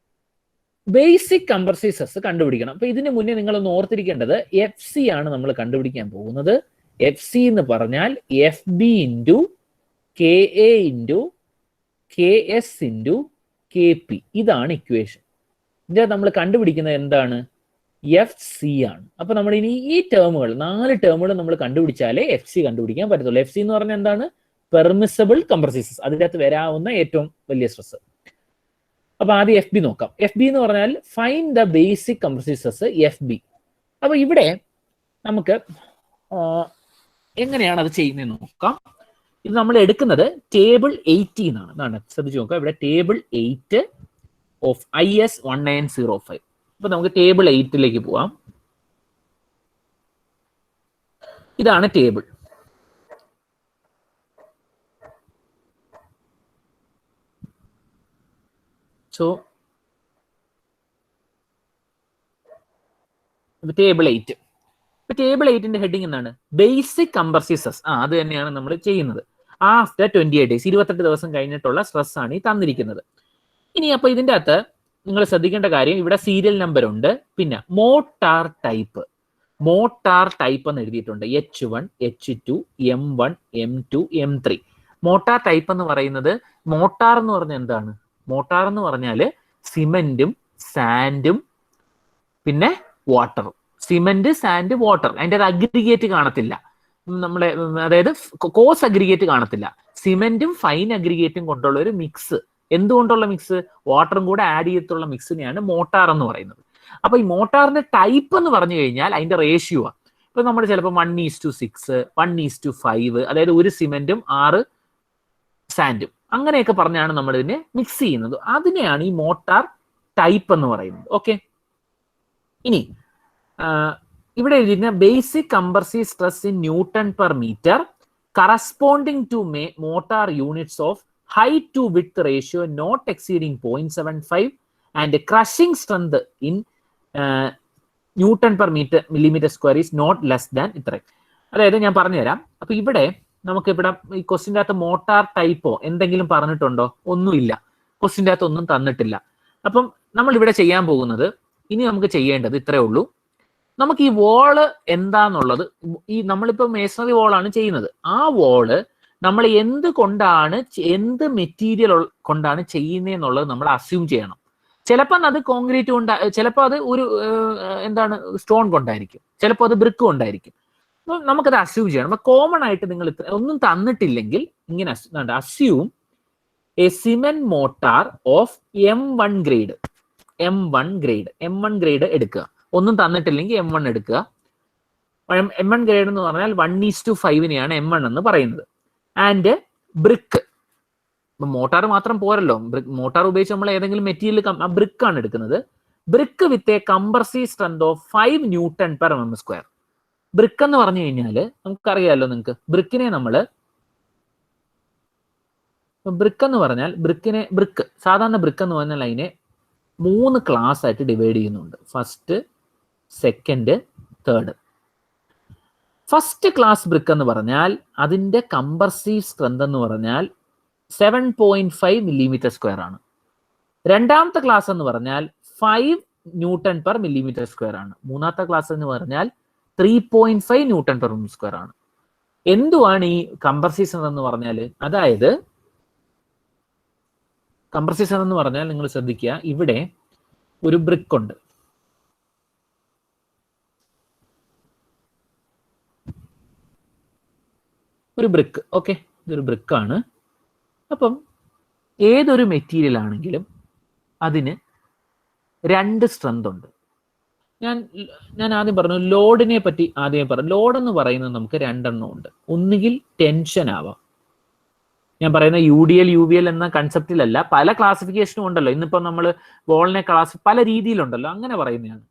ബേസിക് കംപ്രസീവ് സ്ട്രെസ് കണ്ടുപിടിക്കണം. അപ്പൊ ഇതിന് മുന്നേ നിങ്ങളൊന്ന് ഓർത്തിരിക്കേണ്ടത് FC ആണ് നമ്മൾ കണ്ടുപിടിക്കാൻ പോകുന്നത്. FC എന്ന് പറഞ്ഞാൽ FB into KA into KS into KP. ഇതാണ് ഇക്വേഷൻ. ഇതിനകത്ത് നമ്മൾ കണ്ടുപിടിക്കുന്നത് എന്താണ്? FC ആണ്. അപ്പൊ നമ്മൾ ഇനി ഈ ടേമുകൾ 4 ടേമുകൾ നമ്മൾ കണ്ടുപിടിച്ചാലേ FC കണ്ടുപിടിക്കാൻ പറ്റത്തുള്ളൂ. FC എന്ന് പറഞ്ഞാൽ എന്താണ്? പെർമിസബിൾ കംപ്രസീവ് സ്ട്രെസ്, അതിൻ്റെ അകത്ത് വരാവുന്ന ഏറ്റവും വലിയ സ്ട്രെസ്. അപ്പൊ ആദ്യം FB നോക്കാം. FB എന്ന് പറഞ്ഞാൽ find the basic compressive stress FB. അപ്പൊ ഇവിടെ നമുക്ക് എങ്ങനെയാണ് അത് ചെയ്യുന്നതെന്ന് നോക്കാം. ഇത് നമ്മൾ എടുക്കുന്നത് ടേബിൾ 80 എന്നാണ്. ഇതാണ്, ശ്രദ്ധിച്ചു നോക്കാം. ഇവിടെ ടേബിൾ 8 ഓഫ് IS 1905. അപ്പൊ നമുക്ക് ടേബിൾ 8ലേക്ക് പോവാം. ഇതാണ് ടേബിൾ. So table 8. ഇപ്പൊ ടേബിൾ 8ന്റെ ഹെഡിങ് എന്താണ്? Basic compressive stress. അത് തന്നെയാണ് നമ്മൾ ചെയ്യുന്നത്. ആഫ്റ്റർ 28 ഡേയ്സ്, 28 ദിവസം കഴിഞ്ഞിട്ടുള്ള സ്ട്രെസ് ആണ് ഈ തന്നിരിക്കുന്നത്. ഇനി അപ്പൊ ഇതിൻ്റെ അകത്ത് നിങ്ങൾ ശ്രദ്ധിക്കേണ്ട കാര്യം, ഇവിടെ സീരിയൽ നമ്പർ ഉണ്ട്, പിന്നെ മോട്ടാർ ടൈപ്പ് എന്ന് എഴുതിയിട്ടുണ്ട്. H1, H2, M1, M2, M3. Motor type എന്ന് പറയുന്നത്, മോട്ടാർ എന്ന് പറഞ്ഞാൽ എന്താണ്? മോട്ടാർ എന്ന് പറഞ്ഞാൽ സിമെന്റും സാൻഡും പിന്നെ വാട്ടറും. Cement, sand, water. അതിൻ്റെ അത് അഗ്രിഗേറ്റ് കാണത്തില്ല, നമ്മളെ അതായത് കോസ് അഗ്രിഗേറ്റ് കാണത്തില്ല. സിമെന്റും ഫൈൻ അഗ്രിഗേറ്റും കൊണ്ടുള്ള ഒരു മിക്സ്. എന്തുകൊണ്ടുള്ള മിക്സ്? വാട്ടറും കൂടെ ആഡ് ചെയ്തിട്ടുള്ള മിക്സിനെയാണ് മോട്ടാർ എന്ന് പറയുന്നത്. അപ്പൊ ഈ മോട്ടാറിന്റെ ടൈപ്പ് എന്ന് പറഞ്ഞു കഴിഞ്ഞാൽ അതിന്റെ റേഷ്യോ ആണ്. ഇപ്പൊ നമ്മൾ ചിലപ്പോൾ 1:6, 1:5, അതായത് ഒരു സിമെന്റും 6 സാൻഡും അങ്ങനെയൊക്കെ പറഞ്ഞാണ് നമ്മൾ ഇതിനെ മിക്സ് ചെയ്യുന്നത്. അതിനെയാണ് ഈ മോട്ടാർ ടൈപ്പ് എന്ന് പറയുന്നത്. ഓക്കെ, ഇനി ഇവിടെ എഴുതിയിരുന്ന basic compressive stress in newton per metre corresponding to mortar units of height to width ratio not exceeding 0.75 and crushing strength in Newton per millimeter square is not less than ഇത്ര. അതായത് ഞാൻ പറഞ്ഞുതരാം. അപ്പൊ ഇവിടെ നമുക്ക് ഇവിടെ ഈ ക്വസ്റ്റിൻ്റെ അകത്ത് മോട്ടാർ ടൈപ്പോ എന്തെങ്കിലും പറഞ്ഞിട്ടുണ്ടോ? ഒന്നുമില്ല, ക്വസ്റ്റിൻ്റെ അകത്ത് ഒന്നും തന്നിട്ടില്ല. അപ്പം നമ്മൾ ഇവിടെ ചെയ്യാൻ പോകുന്നത്, ഇനി നമുക്ക് ചെയ്യേണ്ടത് ഇത്രേ ഉള്ളൂ. നമുക്ക് ഈ വോള് എന്താന്നുള്ളത്, ഈ നമ്മളിപ്പോ മേസണറി വോളാണ് ചെയ്യുന്നത്. ആ വോള് നമ്മൾ എന്ത് മെറ്റീരിയൽ കൊണ്ടാണ് ചെയ്യുന്നതെന്നുള്ളത് നമ്മൾ അസ്യൂം ചെയ്യണം. ചിലപ്പോൾ അത് കോൺക്രീറ്റ് ചിലപ്പോൾ അത് ഒരു സ്റ്റോൺ കൊണ്ടായിരിക്കും, ചിലപ്പോൾ അത് ബ്രിക്ക് കൊണ്ടായിരിക്കും. അപ്പോൾ നമുക്കത് അസ്യൂം ചെയ്യണം. അപ്പൊ കോമൺ ആയിട്ട് നിങ്ങൾ ഒന്നും തന്നിട്ടില്ലെങ്കിൽ ഇങ്ങനെ assume A cement motor of M1 grade എടുക്കുക. ഒന്നും തന്നിട്ടില്ലെങ്കിൽ M1 എടുക്കുക. M1 ഗ്രേഡ് എന്ന് പറഞ്ഞാൽ 1:5 M1 എന്ന് പറയുന്നത്. And brick. ഇപ്പൊ മോട്ടാർ മാത്രം പോരല്ലോ, മോട്ടാർ ഉപയോഗിച്ച് നമ്മൾ ഏതെങ്കിലും മെറ്റീരിയൽ ബ്രിക്കാണ് എടുക്കുന്നത്. Brick with a compressive strength of 5 Newton per mm². Brick എന്ന് പറഞ്ഞു കഴിഞ്ഞാൽ നമുക്കറിയാമല്ലോ, നിങ്ങൾക്ക് ബ്രിക്കിനെ സാധാരണ ബ്രിക്ക് എന്ന് പറഞ്ഞാൽ അതിനെ 3 ക്ലാസ് ആയിട്ട് ഡിവൈഡ് ചെയ്യുന്നുണ്ട്. First, second, third. First class brick എന്ന് പറഞ്ഞാൽ അതിന്റെ കംപ്രസീവ് സ്ട്രെങ്ത് എന്ന് പറഞ്ഞാൽ 7.5 mm² ആണ്. രണ്ടാമത്തെ ക്ലാസ് എന്ന് പറഞ്ഞാൽ 5 Newton per mm² ആണ്. മൂന്നാമത്തെ ക്ലാസ് എന്ന് പറഞ്ഞാൽ 3.5 Newton per mm² ആണ്. എന്തുവാണ് ഈ കംപ്രസീവ് സ്ട്രെങ്ത് എന്ന് പറഞ്ഞാൽ? അതായത് കംപ്രസീവ് സ്ട്രെങ്ത് എന്ന് പറഞ്ഞാൽ നിങ്ങൾ ശ്രദ്ധിക്കുക, ഇവിടെ ഒരു ബ്രിക്ക് ഉണ്ട്. ഒരു ബ്രിക്ക്, ഓക്കെ, ഇതൊരു ബ്രിക്കാണ്. അപ്പം ഏതൊരു മെറ്റീരിയൽ ആണെങ്കിലും അതിന് 2 സ്ട്രെങ്ത് ഉണ്ട്. ഞാൻ ആദ്യം പറഞ്ഞു, ലോഡിനെ പറ്റി ആദ്യമേ പറഞ്ഞു. ലോഡ് എന്ന് പറയുന്നത് നമുക്ക് 2 എണ്ണം ഉണ്ട്. ഒന്നുകിൽ ടെൻഷൻ ആവാം. ഞാൻ പറയുന്ന UDL UVL എന്ന കൺസെപ്റ്റിലല്ല, പല ക്ലാസിഫിക്കേഷനും ഉണ്ടല്ലോ. ഇന്നിപ്പോൾ നമ്മൾ വോളിനെ പല രീതിയിലുണ്ടല്ലോ, അങ്ങനെ പറയുന്നതാണ്.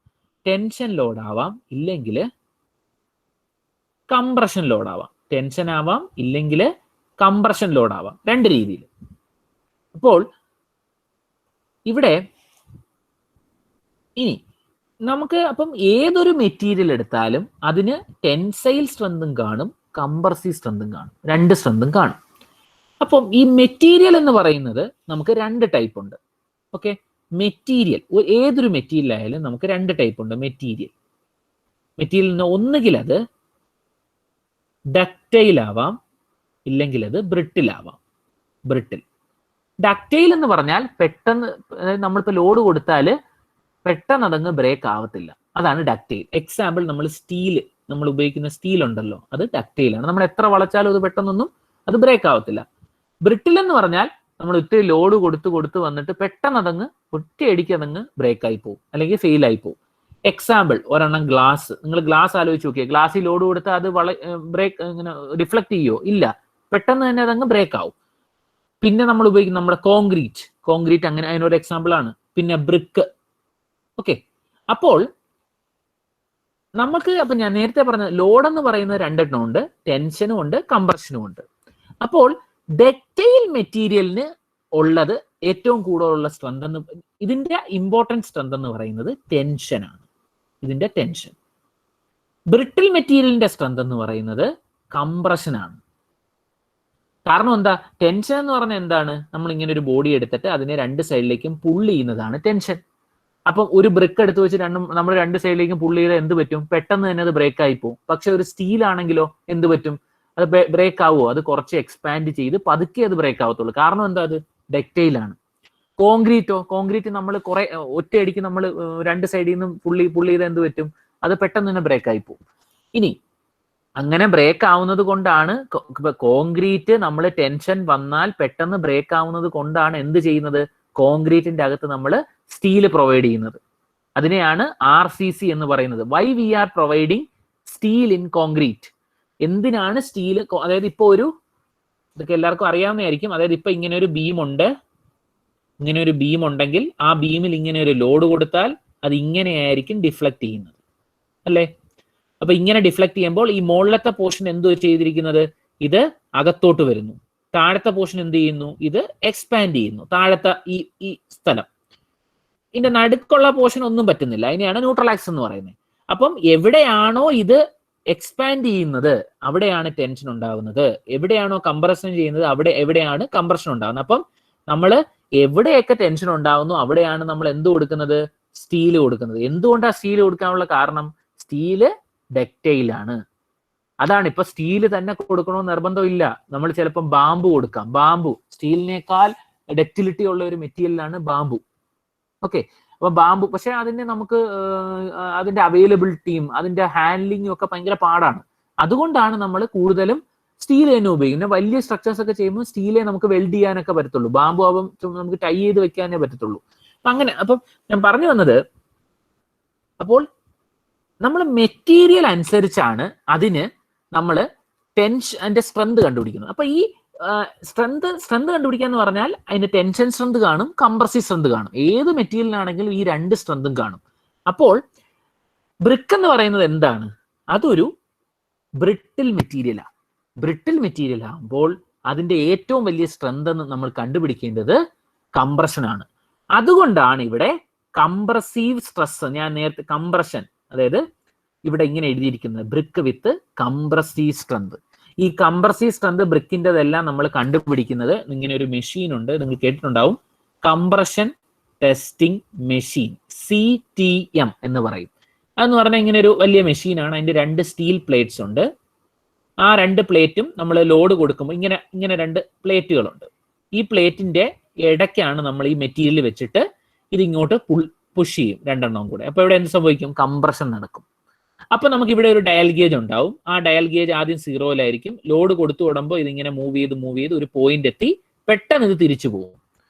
ടെൻഷൻ ലോഡ് ആവാം, ഇല്ലെങ്കിൽ കംപ്രഷൻ ലോഡ് ആവാം. ടെൻഷൻ ആവാം, ഇല്ലെങ്കിൽ കംപ്രഷൻ ലോഡ് ആവാം. 2 രീതിയിൽ. അപ്പോൾ ഇവിടെ ഇനി നമുക്ക് അപ്പം ഏതൊരു മെറ്റീരിയൽ എടുത്താലും അതിന് ടെൻസൈൽ സ്ട്രെങ്തും കാണും, കംപ്രസീവ് സ്ട്രെങ്തും കാണും, 2 സ്ട്രെങ്തും കാണും. അപ്പം ഈ മെറ്റീരിയൽ എന്ന് പറയുന്നത് നമുക്ക് 2 ടൈപ്പ് ഉണ്ട്. ഓക്കെ, മെറ്റീരിയൽ, ഏതൊരു മെറ്റീരിയൽ ആയാലും നമുക്ക് രണ്ട് ടൈപ്പ് ഉണ്ട് മെറ്റീരിയലിന്. ഒന്നുകിൽ അത് ഡക്റ്റൈൽ ആവാം, ഇല്ലെങ്കിൽ അത് ബ്രിട്ടിൽ ആവാം. ഡക്റ്റൈൽ എന്ന് പറഞ്ഞാൽ പെട്ടെന്ന് നമ്മളിപ്പോൾ ലോഡ് കൊടുത്താൽ പെട്ടെന്ന് അതങ്ങ് ബ്രേക്ക് ആവത്തില്ല, അതാണ് ഡക്റ്റൈൽ. എക്സാമ്പിൾ നമ്മൾ ഉപയോഗിക്കുന്ന സ്റ്റീൽ ഉണ്ടല്ലോ, അത് ഡക്റ്റൈലാണ്. നമ്മൾ എത്ര വളച്ചാലും അത് പെട്ടെന്നൊന്നും അത് ബ്രേക്ക് ആവത്തില്ല. ബ്രിട്ടിൽ എന്ന് പറഞ്ഞാൽ നമ്മൾ ഒത്തിരി ലോഡ് കൊടുത്ത് വന്നിട്ട് പെട്ടെന്ന് അതങ്ങ് ഒറ്റയടിക്ക് അതങ്ങ് ബ്രേക്ക് ആയി പോകും, അല്ലെങ്കിൽ ഫെയിൽ ആയി പോകും. എക്സാമ്പിൾ ഒരെണ്ണം ഗ്ലാസ്. നിങ്ങൾ ഗ്ലാസ് ആലോചിച്ച് നോക്കിയാൽ ഗ്ലാസ്സിൽ ലോഡ് കൊടുത്താൽ അത് ബ്രേക്ക് ഇങ്ങനെ റിഫ്ലക്ട് ചെയ്യോ? ഇല്ല, പെട്ടെന്ന് തന്നെ അതങ്ങ് ബ്രേക്ക് ആവും. പിന്നെ നമ്മൾ ഉപയോഗിക്കുന്ന നമ്മുടെ കോൺക്രീറ്റ് അങ്ങനെ അതിനൊരു എക്സാമ്പിൾ ആണ്. പിന്നെ ബ്രിക്ക്. ഓക്കെ, അപ്പോൾ നമുക്ക് അപ്പൊ ഞാൻ നേരത്തെ പറഞ്ഞ ലോഡ് എന്ന് പറയുന്നത് രണ്ടെണ്ണം ഉണ്ട്, ടെൻഷനും ഉണ്ട്, കംപ്രഷനും ഉണ്ട്. അപ്പോൾ ഡക്റ്റൈൽ മെറ്റീരിയലിന് ഉള്ളത് ഏറ്റവും കൂടുതലുള്ള സ്ട്രെങ്ത് എന്ന്, ഇതിന്റെ ഇമ്പോർട്ടൻറ്റ് സ്ട്രെങ്ത് എന്ന് പറയുന്നത് ടെൻഷനാണ്. ഇതിന്റെ ടെൻഷൻ. ബ്രിട്ടിൽ മെറ്റീരിയലിന്റെ സ്ട്രെങ്ത് എന്ന് പറയുന്നത് കംപ്രഷനാണ്. കാരണം എന്താ? ടെൻഷൻ എന്ന് പറഞ്ഞാൽ എന്താണ്? നമ്മൾ ഇങ്ങനെ ഒരു ബോഡി എടുത്തിട്ട് അതിനെ രണ്ട് സൈഡിലേക്കും പുള്ള് ചെയ്യുന്നതാണ് ടെൻഷൻ. അപ്പം ഒരു ബ്രിക്ക് എടുത്ത് വെച്ച് നമ്മൾ രണ്ട് സൈഡിലേക്കും പുള്ള് ചെയ്താൽ എന്ത് പറ്റും? പെട്ടെന്ന് തന്നെ അത് ബ്രേക്ക് ആയി പോകും. പക്ഷെ ഒരു സ്റ്റീൽ ആണെങ്കിലോ എന്ത് പറ്റും? അത് ബ്രേക്ക് ആവുമോ? അത് കുറച്ച് എക്സ്പാൻഡ് ചെയ്ത് പതുക്കെ അത് ബ്രേക്ക് ആവത്തുള്ളൂ. കാരണം എന്താ? അത് ഡക്റ്റൈലാണ്. കോൺക്രീറ്റ് നമ്മൾ കുറെ ഒറ്റയടിക്ക് നമ്മൾ രണ്ട് സൈഡിൽ നിന്നും പുള്ളി ചെയ്ത് എന്ത് പറ്റും? അത് പെട്ടെന്ന് തന്നെ ബ്രേക്ക് ആയി പോകും. ഇനി അങ്ങനെ ബ്രേക്ക് ആവുന്നത് കൊണ്ടാണ് കോൺക്രീറ്റ്, നമ്മൾ ടെൻഷൻ വന്നാൽ പെട്ടെന്ന് ബ്രേക്ക് ആവുന്നത് കൊണ്ടാണ് എന്ത് ചെയ്യുന്നത്? കോൺക്രീറ്റിന്റെ അകത്ത് നമ്മൾ സ്റ്റീൽ പ്രൊവൈഡ് ചെയ്യുന്നത്. അതിനെയാണ് RCC എന്ന് പറയുന്നത്. Why we are providing steel in concrete. എന്തിനാണ് സ്റ്റീൽ? അതായത് ഇപ്പൊ ഇതൊക്കെ എല്ലാവർക്കും അറിയാവുന്നതായിരിക്കും. അതായത് ഇപ്പൊ ഇങ്ങനെ ഒരു ബീം ഉണ്ടെങ്കിൽ ആ ബീമിൽ ഇങ്ങനെ ഒരു ലോഡ് കൊടുത്താൽ അത് ഇങ്ങനെയായിരിക്കും ഡിഫ്ലക്ട് ചെയ്യുന്നത്, അല്ലേ? അപ്പൊ ഇങ്ങനെ ഡിഫ്ലക്ട് ചെയ്യുമ്പോൾ ഈ മുകളിലത്തെ പോർഷൻ എന്തോ ചെയ്തിരിക്കുന്നത്? ഇത് അകത്തോട്ട് വരുന്നു. താഴത്തെ പോർഷൻ എന്ത് ചെയ്യുന്നു? ഇത് എക്സ്പാൻഡ് ചെയ്യുന്നു. താഴത്തെ ഈ സ്ഥലം, ഇതിന്റെ നടുക്കുള്ള പോർഷൻ ഒന്നും പറ്റുന്നില്ല. അതിനെയാണ് ന്യൂട്രൽ ആക്സിസ് എന്ന് പറയുന്നത്. അപ്പം എവിടെയാണോ ഇത് എക്സ്പാൻഡ് ചെയ്യുന്നത് അവിടെയാണ് ടെൻഷൻ ഉണ്ടാകുന്നത്. എവിടെയാണോ കംപ്രഷൻ ചെയ്യുന്നത് എവിടെയാണ് കംപ്രഷൻ ഉണ്ടാകുന്നത്. അപ്പം നമ്മൾ എവിടെയൊക്കെ ടെൻഷൻ ഉണ്ടാകുന്നു അവിടെയാണ് നമ്മൾ എന്ത് കൊടുക്കുന്നത്? സ്റ്റീൽ കൊടുക്കുന്നത്. എന്തുകൊണ്ടാണ് സ്റ്റീൽ കൊടുക്കാനുള്ള കാരണം? സ്റ്റീല് ഡക്റ്റൈലാണ്. അതാണ്. ഇപ്പൊ സ്റ്റീല് തന്നെ കൊടുക്കണമെന്ന് നിർബന്ധമില്ല. നമ്മൾ ചിലപ്പോൾ ബാമ്പു കൊടുക്കാം. സ്റ്റീലിനേക്കാൾ ഡക്റ്റിലിറ്റി ഉള്ള ഒരു മെറ്റീരിയലാണ് ബാമ്പു. ഓക്കെ, അപ്പൊ ബാമ്പു, പക്ഷെ അതിന്റെ അവൈലബിലിറ്റിയും അതിന്റെ ഹാൻഡ്ലിങ്ങും ഒക്കെ ഭയങ്കര പാടാണ്. അതുകൊണ്ടാണ് നമ്മൾ കൂടുതലും സ്റ്റീൽ തന്നെ ഉപയോഗിക്കുന്നത്. വലിയ സ്ട്രക്ചേഴ്സ് ഒക്കെ ചെയ്യുമ്പോൾ സ്റ്റീലേ നമുക്ക് വെൽഡ് ചെയ്യാനൊക്കെ പറ്റത്തുള്ളൂ. ബാമ്പു ആവും നമുക്ക് ടൈ ചെയ്ത് വെക്കാനേ പറ്റത്തുള്ളൂ. അങ്ങനെ അപ്പം ഞാൻ പറഞ്ഞു വന്നത്, അപ്പോൾ നമ്മൾ മെറ്റീരിയൽ അനുസരിച്ചാണ് അതിന് നമ്മൾ അതിന്റെ സ്ട്രെങ്ത് കണ്ടുപിടിക്കുന്നത്. അപ്പൊ ഈ സ്ട്രെങ്ത് കണ്ടുപിടിക്കുക എന്ന് പറഞ്ഞാൽ അതിന്റെ ടെൻഷൻ സ്ട്രെങ്ത് കാണും, കംപ്രസീവ് സ്ട്രെങ്ത് കാണും. ഏത് മെറ്റീരിയലിനാണെങ്കിലും ഈ രണ്ട് സ്ട്രെങ്തും കാണും. അപ്പോൾ ബ്രിക്ക് എന്ന് പറയുന്നത് എന്താണ്? അതൊരു ബ്രിട്ടിൽ മെറ്റീരിയലാണ്. ബ്രിട്ടിൽ മെറ്റീരിയൽ ആകുമ്പോൾ അതിന്റെ ഏറ്റവും വലിയ സ്ട്രെങ്ത് എന്ന് നമ്മൾ കണ്ടുപിടിക്കേണ്ടത് കംപ്രഷൻ ആണ്. അതുകൊണ്ടാണ് ഇവിടെ കംപ്രസീവ് സ്ട്രെസ്, ഞാൻ നേരത്തെ കംപ്രഷൻ, അതായത് ഇവിടെ ഇങ്ങനെ എഴുതിയിരിക്കുന്നത് ബ്രിക്ക് വിത്ത് കംപ്രസീവ് സ്ട്രെങ്ത്. ഈ കംപ്രസീവ് സ്ട്രെങ്ത് ബ്രിക്കിൻ്റെതെല്ലാം നമ്മൾ കണ്ടുപിടിക്കുന്നത്, ഇങ്ങനെ ഒരു മെഷീൻ ഉണ്ട്, നിങ്ങൾ കേട്ടിട്ടുണ്ടാവും, കംപ്രഷൻ ടെസ്റ്റിംഗ് മെഷീൻ, CTM എന്ന് പറയും. അതെന്ന് പറഞ്ഞാൽ ഇങ്ങനെ ഒരു വലിയ മെഷീനാണ്. അതിന്റെ രണ്ട് സ്റ്റീൽ പ്ലേറ്റ്സ് ഉണ്ട്. ആ രണ്ട് പ്ലേറ്റും നമ്മൾ ലോഡ് കൊടുക്കുമ്പോൾ ഇങ്ങനെ രണ്ട് പ്ലേറ്റുകളുണ്ട്. ഈ പ്ലേറ്റിന്റെ ഇടയ്ക്കാണ് നമ്മൾ ഈ മെറ്റീരിയൽ വെച്ചിട്ട് ഇതിങ്ങോട്ട് പുഷ് ചെയ്യും, രണ്ടെണ്ണവും കൂടെ. അപ്പൊ ഇവിടെ എന്ത് സംഭവിക്കും? കംപ്രഷൻ നടക്കും. അപ്പൊ നമുക്ക് ഇവിടെ ഒരു ഡയൽ ഗേജ് ഉണ്ടാവും. ആ ഡയൽ ഗേജ് ആദ്യം 0-ലായിരിക്കും. ലോഡ് കൊടുത്തു വിടുമ്പോൾ ഇതിങ്ങനെ മൂവ് ചെയ്ത് ഒരു പോയിന്റ് എത്തി പെട്ടെന്ന് ഇത് തിരിച്ചു പോകും.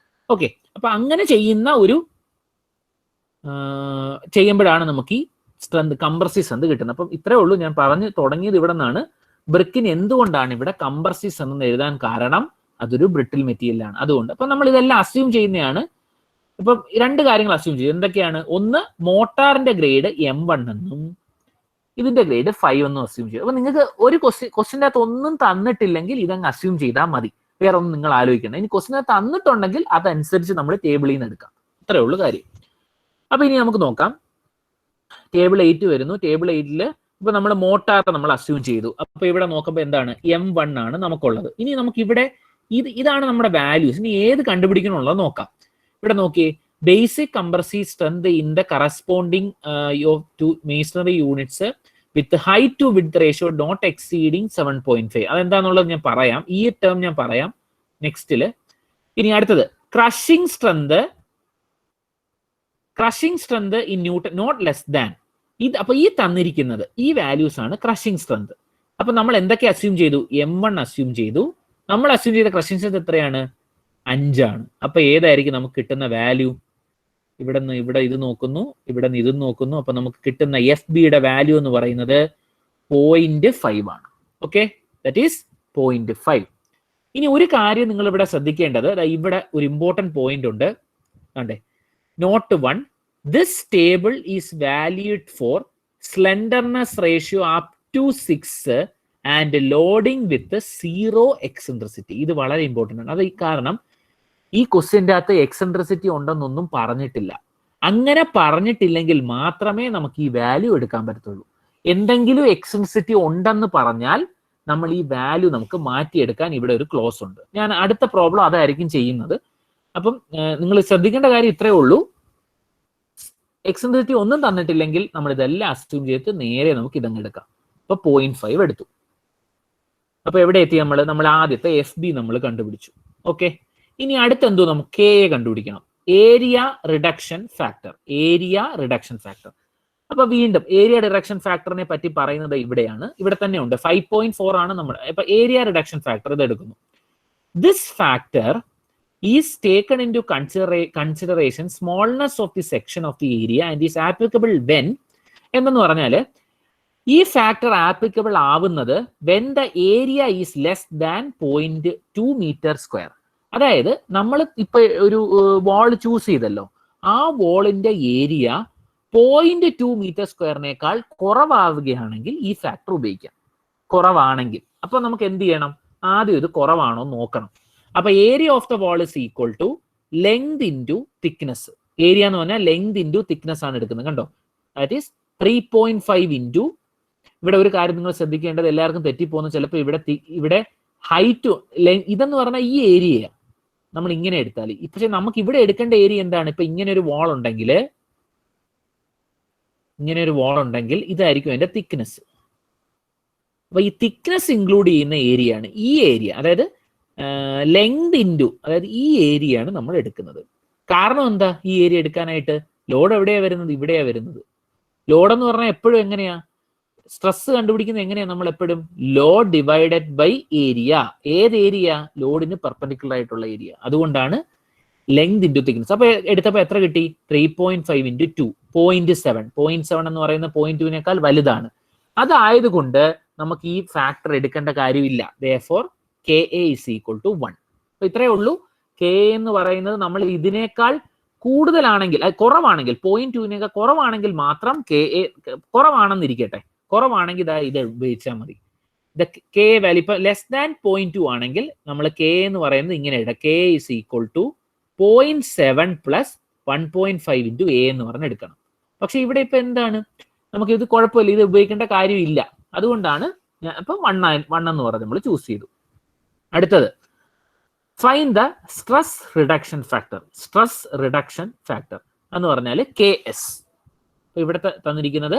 ഓക്കെ, അപ്പൊ അങ്ങനെ ചെയ്യുമ്പോഴാണ് നമുക്ക് ഈ സ്ട്രെങ്ത്, കംപ്രസീവ് സ്ട്രെങ്ത് കിട്ടുന്നത്. അപ്പം ഇത്രേ ഉള്ളൂ. ഞാൻ പറഞ്ഞു തുടങ്ങിയത് ഇവിടെ നിന്നാണ്. ബ്രിക്കിന് എന്തുകൊണ്ടാണ് ഇവിടെ കംപ്രസീവ് സ്ട്രെങ്ത് എന്ന് എഴുതാൻ കാരണം? അതൊരു ബ്രിട്ടിൽ മെറ്റീരിയലാണ്. അതുകൊണ്ട് അപ്പൊ നമ്മൾ ഇതെല്ലാം അസ്യൂം ചെയ്യുന്നതാണ്. ഇപ്പൊ രണ്ട് കാര്യങ്ങൾ അസ്യൂം ചെയ്യും. എന്തൊക്കെയാണ്? ഒന്ന്, മോട്ടാറിന്റെ ഗ്രേഡ് M1 എന്നും ഇതിന്റെ ഗ്രേഡ് 5 എന്നും അസ്യൂം ചെയ്യും. അപ്പൊ നിങ്ങൾക്ക് ഒരു ക്വസ്റ്റിൻ്റെ അകത്ത് ഒന്നും തന്നിട്ടില്ലെങ്കിൽ ഇതങ്ങ് അസ്യൂം ചെയ്താൽ മതി. വേറെ ഒന്നും നിങ്ങൾ ആലോചിക്കണം. ഇനി ക്വസ്റ്റിനെ തന്നിട്ടുണ്ടെങ്കിൽ അതനുസരിച്ച് നമ്മൾ ടേബിളിൽ നിന്ന് എടുക്കാം. ഇത്രയേ ഉള്ളൂ കാര്യം. അപ്പൊ ഇനി നമുക്ക് നോക്കാം. ടേബിൾ 8 വരുന്നു. ടേബിൾ 8 ഇപ്പൊ നമ്മൾ മോട്ടാർ നമ്മൾ അസ്യൂം ചെയ്തു. അപ്പൊ ഇവിടെ നോക്കുമ്പോൾ എന്താണ്? M1 ആണ് നമുക്കുള്ളത്. ഇനി നമുക്ക് ഇവിടെ ഇതാണ് നമ്മുടെ വാല്യൂസ്. ഇനി ഏത് കണ്ടുപിടിക്കണമുള്ളത് നോക്കാം. ഇവിടെ നോക്കിയേ, basic compressive strength in the corresponding of two masonry units with height to width ratio not exceeding 7.5. അതെന്താന്നുള്ളത് ഞാൻ പറയാം, ഈ ടേം ഞാൻ പറയാം നെക്സ്റ്റില്. ഇനി അടുത്തത് crushing strength in newton not less than. ഇത് അപ്പൊ ഈ തന്നിരിക്കുന്നത് ഈ വാല്യൂസ് ആണ് ക്രഷിംഗ് സ്ട്രെങ്ത്. അപ്പൊ നമ്മൾ എന്തൊക്കെ അസ്യൂം ചെയ്തു? M1 അസ്യൂം ചെയ്തു. നമ്മൾ അസ്യൂം ചെയ്ത ക്രഷിംഗ് സ്ട്രെങ്ത് എത്രയാണ്? 5 ആണ്. അപ്പൊ ഏതായിരിക്കും നമുക്ക് കിട്ടുന്ന വാല്യൂ? ഇവിടെ ഇത് നോക്കുന്നു, ഇവിടെ നിന്ന് ഇത് നോക്കുന്നു. അപ്പൊ നമുക്ക് കിട്ടുന്ന FBയുടെ വാല്യൂ എന്ന് പറയുന്നത് 0.5 ആണ്. Okay, that is 0.5. ഇനി ഒരു കാര്യം നിങ്ങൾ ഇവിടെ ശ്രദ്ധിക്കേണ്ടത്, ഇവിടെ ഒരു ഇമ്പോർട്ടന്റ് പോയിന്റ് ഉണ്ട്. കണ്ടേ, note 1, this table is valued for slenderness ratio up to 6 and loading with 0 eccentricity. ഇത് വളരെ ഇമ്പോർട്ടൻ്റ് ആണ്. അത് കാരണം ഈ ക്വസ്റ്റ്യൻ്റെ അകത്ത് എക്സെൻട്രിസിറ്റി ഉണ്ടെന്നൊന്നും പറഞ്ഞിട്ടില്ല. അങ്ങനെ പറഞ്ഞിട്ടില്ലെങ്കിൽ മാത്രമേ നമുക്ക് ഈ വാല്യൂ എടുക്കാൻ പറ്റത്തുള്ളൂ. എന്തെങ്കിലും എക്സെൻട്രിസിറ്റി ഉണ്ടെന്ന് പറഞ്ഞാൽ നമ്മൾ ഈ വാല്യൂ നമുക്ക് മാറ്റിയെടുക്കാൻ ഇവിടെ ഒരു ക്ലോസ് ഉണ്ട്. ഞാൻ അടുത്ത പ്രോബ്ലം അതായിരിക്കും ചെയ്യുന്നത്. അപ്പം നിങ്ങൾ ശ്രദ്ധിക്കേണ്ട കാര്യം ഇത്രയേ ഉള്ളൂ. എക്സെൻട്രിസിറ്റി ഒന്നും തന്നിട്ടില്ലെങ്കിൽ നമ്മൾ ഇതെല്ലാം അസ്യൂം ചെയ്തിട്ട് നേരെ നമുക്ക് ഇതങ്ങ് എടുക്കാം. അപ്പൊ 0.5 എടുത്തു. അപ്പൊ എവിടെ എത്തി? നമ്മൾ ആദ്യത്തെ FB നമ്മൾ കണ്ടുപിടിച്ചു. ഓക്കെ, ഇനി അടുത്ത് എന്തോ നമുക്ക് K കണ്ടുപിടിക്കണം. Area reduction factor. അപ്പൊ വീണ്ടും ഏരിയ റിഡക്ഷൻ ഫാക്ടറിനെ പറ്റി പറയുന്നത് ഇവിടെയാണ്, ഇവിടെ തന്നെ ഉണ്ട്. 5.4 ആണ് നമ്മൾ. അപ്പൊ ഏരിയ റിഡക്ഷൻ ഫാക്ടർ ഇത് എടുക്കുന്നു. This factor is taken into consideration smallness of the section of the area and is applicable when എന്നു പറഞ്ഞാല് ഈ ഫാക്ടർ ആപ്ലിക്കബിൾ ആവുന്നത് when the area is less than 0.2 metre square. അതായത് നമ്മൾ ഇപ്പൊ ഒരു വാൾ ചൂസ് ചെയ്തല്ലോ, ആ വാളിന്റെ ഏരിയ 0.2 മീറ്റർ സ്ക്വയറിനേക്കാൾ കുറവാവുകയാണെങ്കിൽ ഈ ഫാക്ടർ ഉപയോഗിക്കാം. കുറവാണെങ്കിൽ അപ്പൊ നമുക്ക് എന്ത് ചെയ്യണം? ആദ്യം ഇത് കുറവാണോ നോക്കണം. അപ്പൊ area of the wall is equal to length into thickness. Area എന്ന് പറഞ്ഞാൽ ലെങ്ത് ഇൻറ്റു തിക്നെസ് ആണ് എടുക്കുന്നത്. കണ്ടോ, ദാറ്റ് ഈസ് 3.5 ഇൻറ്റു. ഇവിടെ ഒരു കാര്യം നിങ്ങൾ ശ്രദ്ധിക്കേണ്ടത്, എല്ലാവർക്കും തെറ്റിപ്പോകുന്നു ചിലപ്പോൾ. ഇവിടെ ഹൈറ്റ് ഇതെന്ന് പറഞ്ഞാൽ ഈ ഏരിയ നമ്മൾ ഇങ്ങനെ എടുത്താൽ, പക്ഷെ നമുക്ക് ഇവിടെ എടുക്കേണ്ട ഏരിയ എന്താണ്? ഇപ്പൊ ഇങ്ങനെ ഒരു വാൾ ഉണ്ടെങ്കിൽ ഇതായിരിക്കും അതിന്റെ തിക്നെസ്. അപ്പൊ ഈ തിക്നെസ് ഇൻക്ലൂഡ് ചെയ്യുന്ന ഏരിയ ആണ് ഈ ഏരിയ. അതായത് ലെങ്ത് ഇൻറ്റു, അതായത് ഈ ഏരിയ ആണ് നമ്മൾ എടുക്കുന്നത്. കാരണം എന്താ ഈ ഏരിയ എടുക്കാനായിട്ട്? ലോഡ് എവിടെയാ വരുന്നത്? ഇവിടെയാ വരുന്നത്. ലോഡ് എന്ന് പറഞ്ഞാൽ എപ്പോഴും എങ്ങനെയാ സ്ട്രെസ് കണ്ടുപിടിക്കുന്നത്? എങ്ങനെയാ നമ്മൾ എപ്പോഴും? Load divided by area. ഏത് ഏരിയ? ലോഡിന് പെർപെൻഡിക്കുലർ ആയിട്ടുള്ള ഏരിയ. അതുകൊണ്ടാണ് ലെങ്ത് ഇൻറ്റു തിക്നെസ്. അപ്പൊ എടുത്തപ്പോ എത്ര കിട്ടി? 3.5 ഇൻറ്റു 2 0.7. 0.7 എന്ന് പറയുന്ന 0.2നേക്കാൾ വലുതാണ്. അതായതുകൊണ്ട് നമുക്ക് ഈ ഫാക്ടർ എടുക്കേണ്ട കാര്യമില്ല. therefore KA is equal to 1. അപ്പൊ ഇത്രയേ ഉള്ളൂ. KA എന്ന് പറയുന്നത് നമ്മൾ ഇതിനേക്കാൾ കൂടുതലാണെങ്കിൽ, കുറവാണെങ്കിൽ, 0.2നേക്കാൾ കുറവാണെങ്കിൽ മാത്രം KA കുറവാണെന്നിരിക്കട്ടെ, കുറവാണെങ്കിൽ ഇത് ഉപയോഗിച്ചാൽ മതി. K വാല്യൂ ഇപ്പൊ ലെസ് ദാൻ 0.2 ആണെങ്കിൽ നമ്മൾ K എന്ന് പറയുന്നത് ഇങ്ങനെ ഇടാം. K is equal to 0.7 plus 1.5 into A എന്ന് പറഞ്ഞ് എടുക്കണം. പക്ഷെ ഇവിടെ ഇപ്പൊ എന്താണ്? നമുക്ക് ഇത് കുഴപ്പമില്ല, ഇത് ഉപയോഗിക്കേണ്ട കാര്യമില്ല. അതുകൊണ്ടാണ് ഇപ്പൊ 1 എന്ന് പറഞ്ഞ് നമ്മൾ ചൂസ് ചെയ്തു. അടുത്തത് find the stress reduction factor. Stress reduction factor എന്ന് പറഞ്ഞാൽ KS. ഇവിടെ തന്നിരിക്കുന്നത്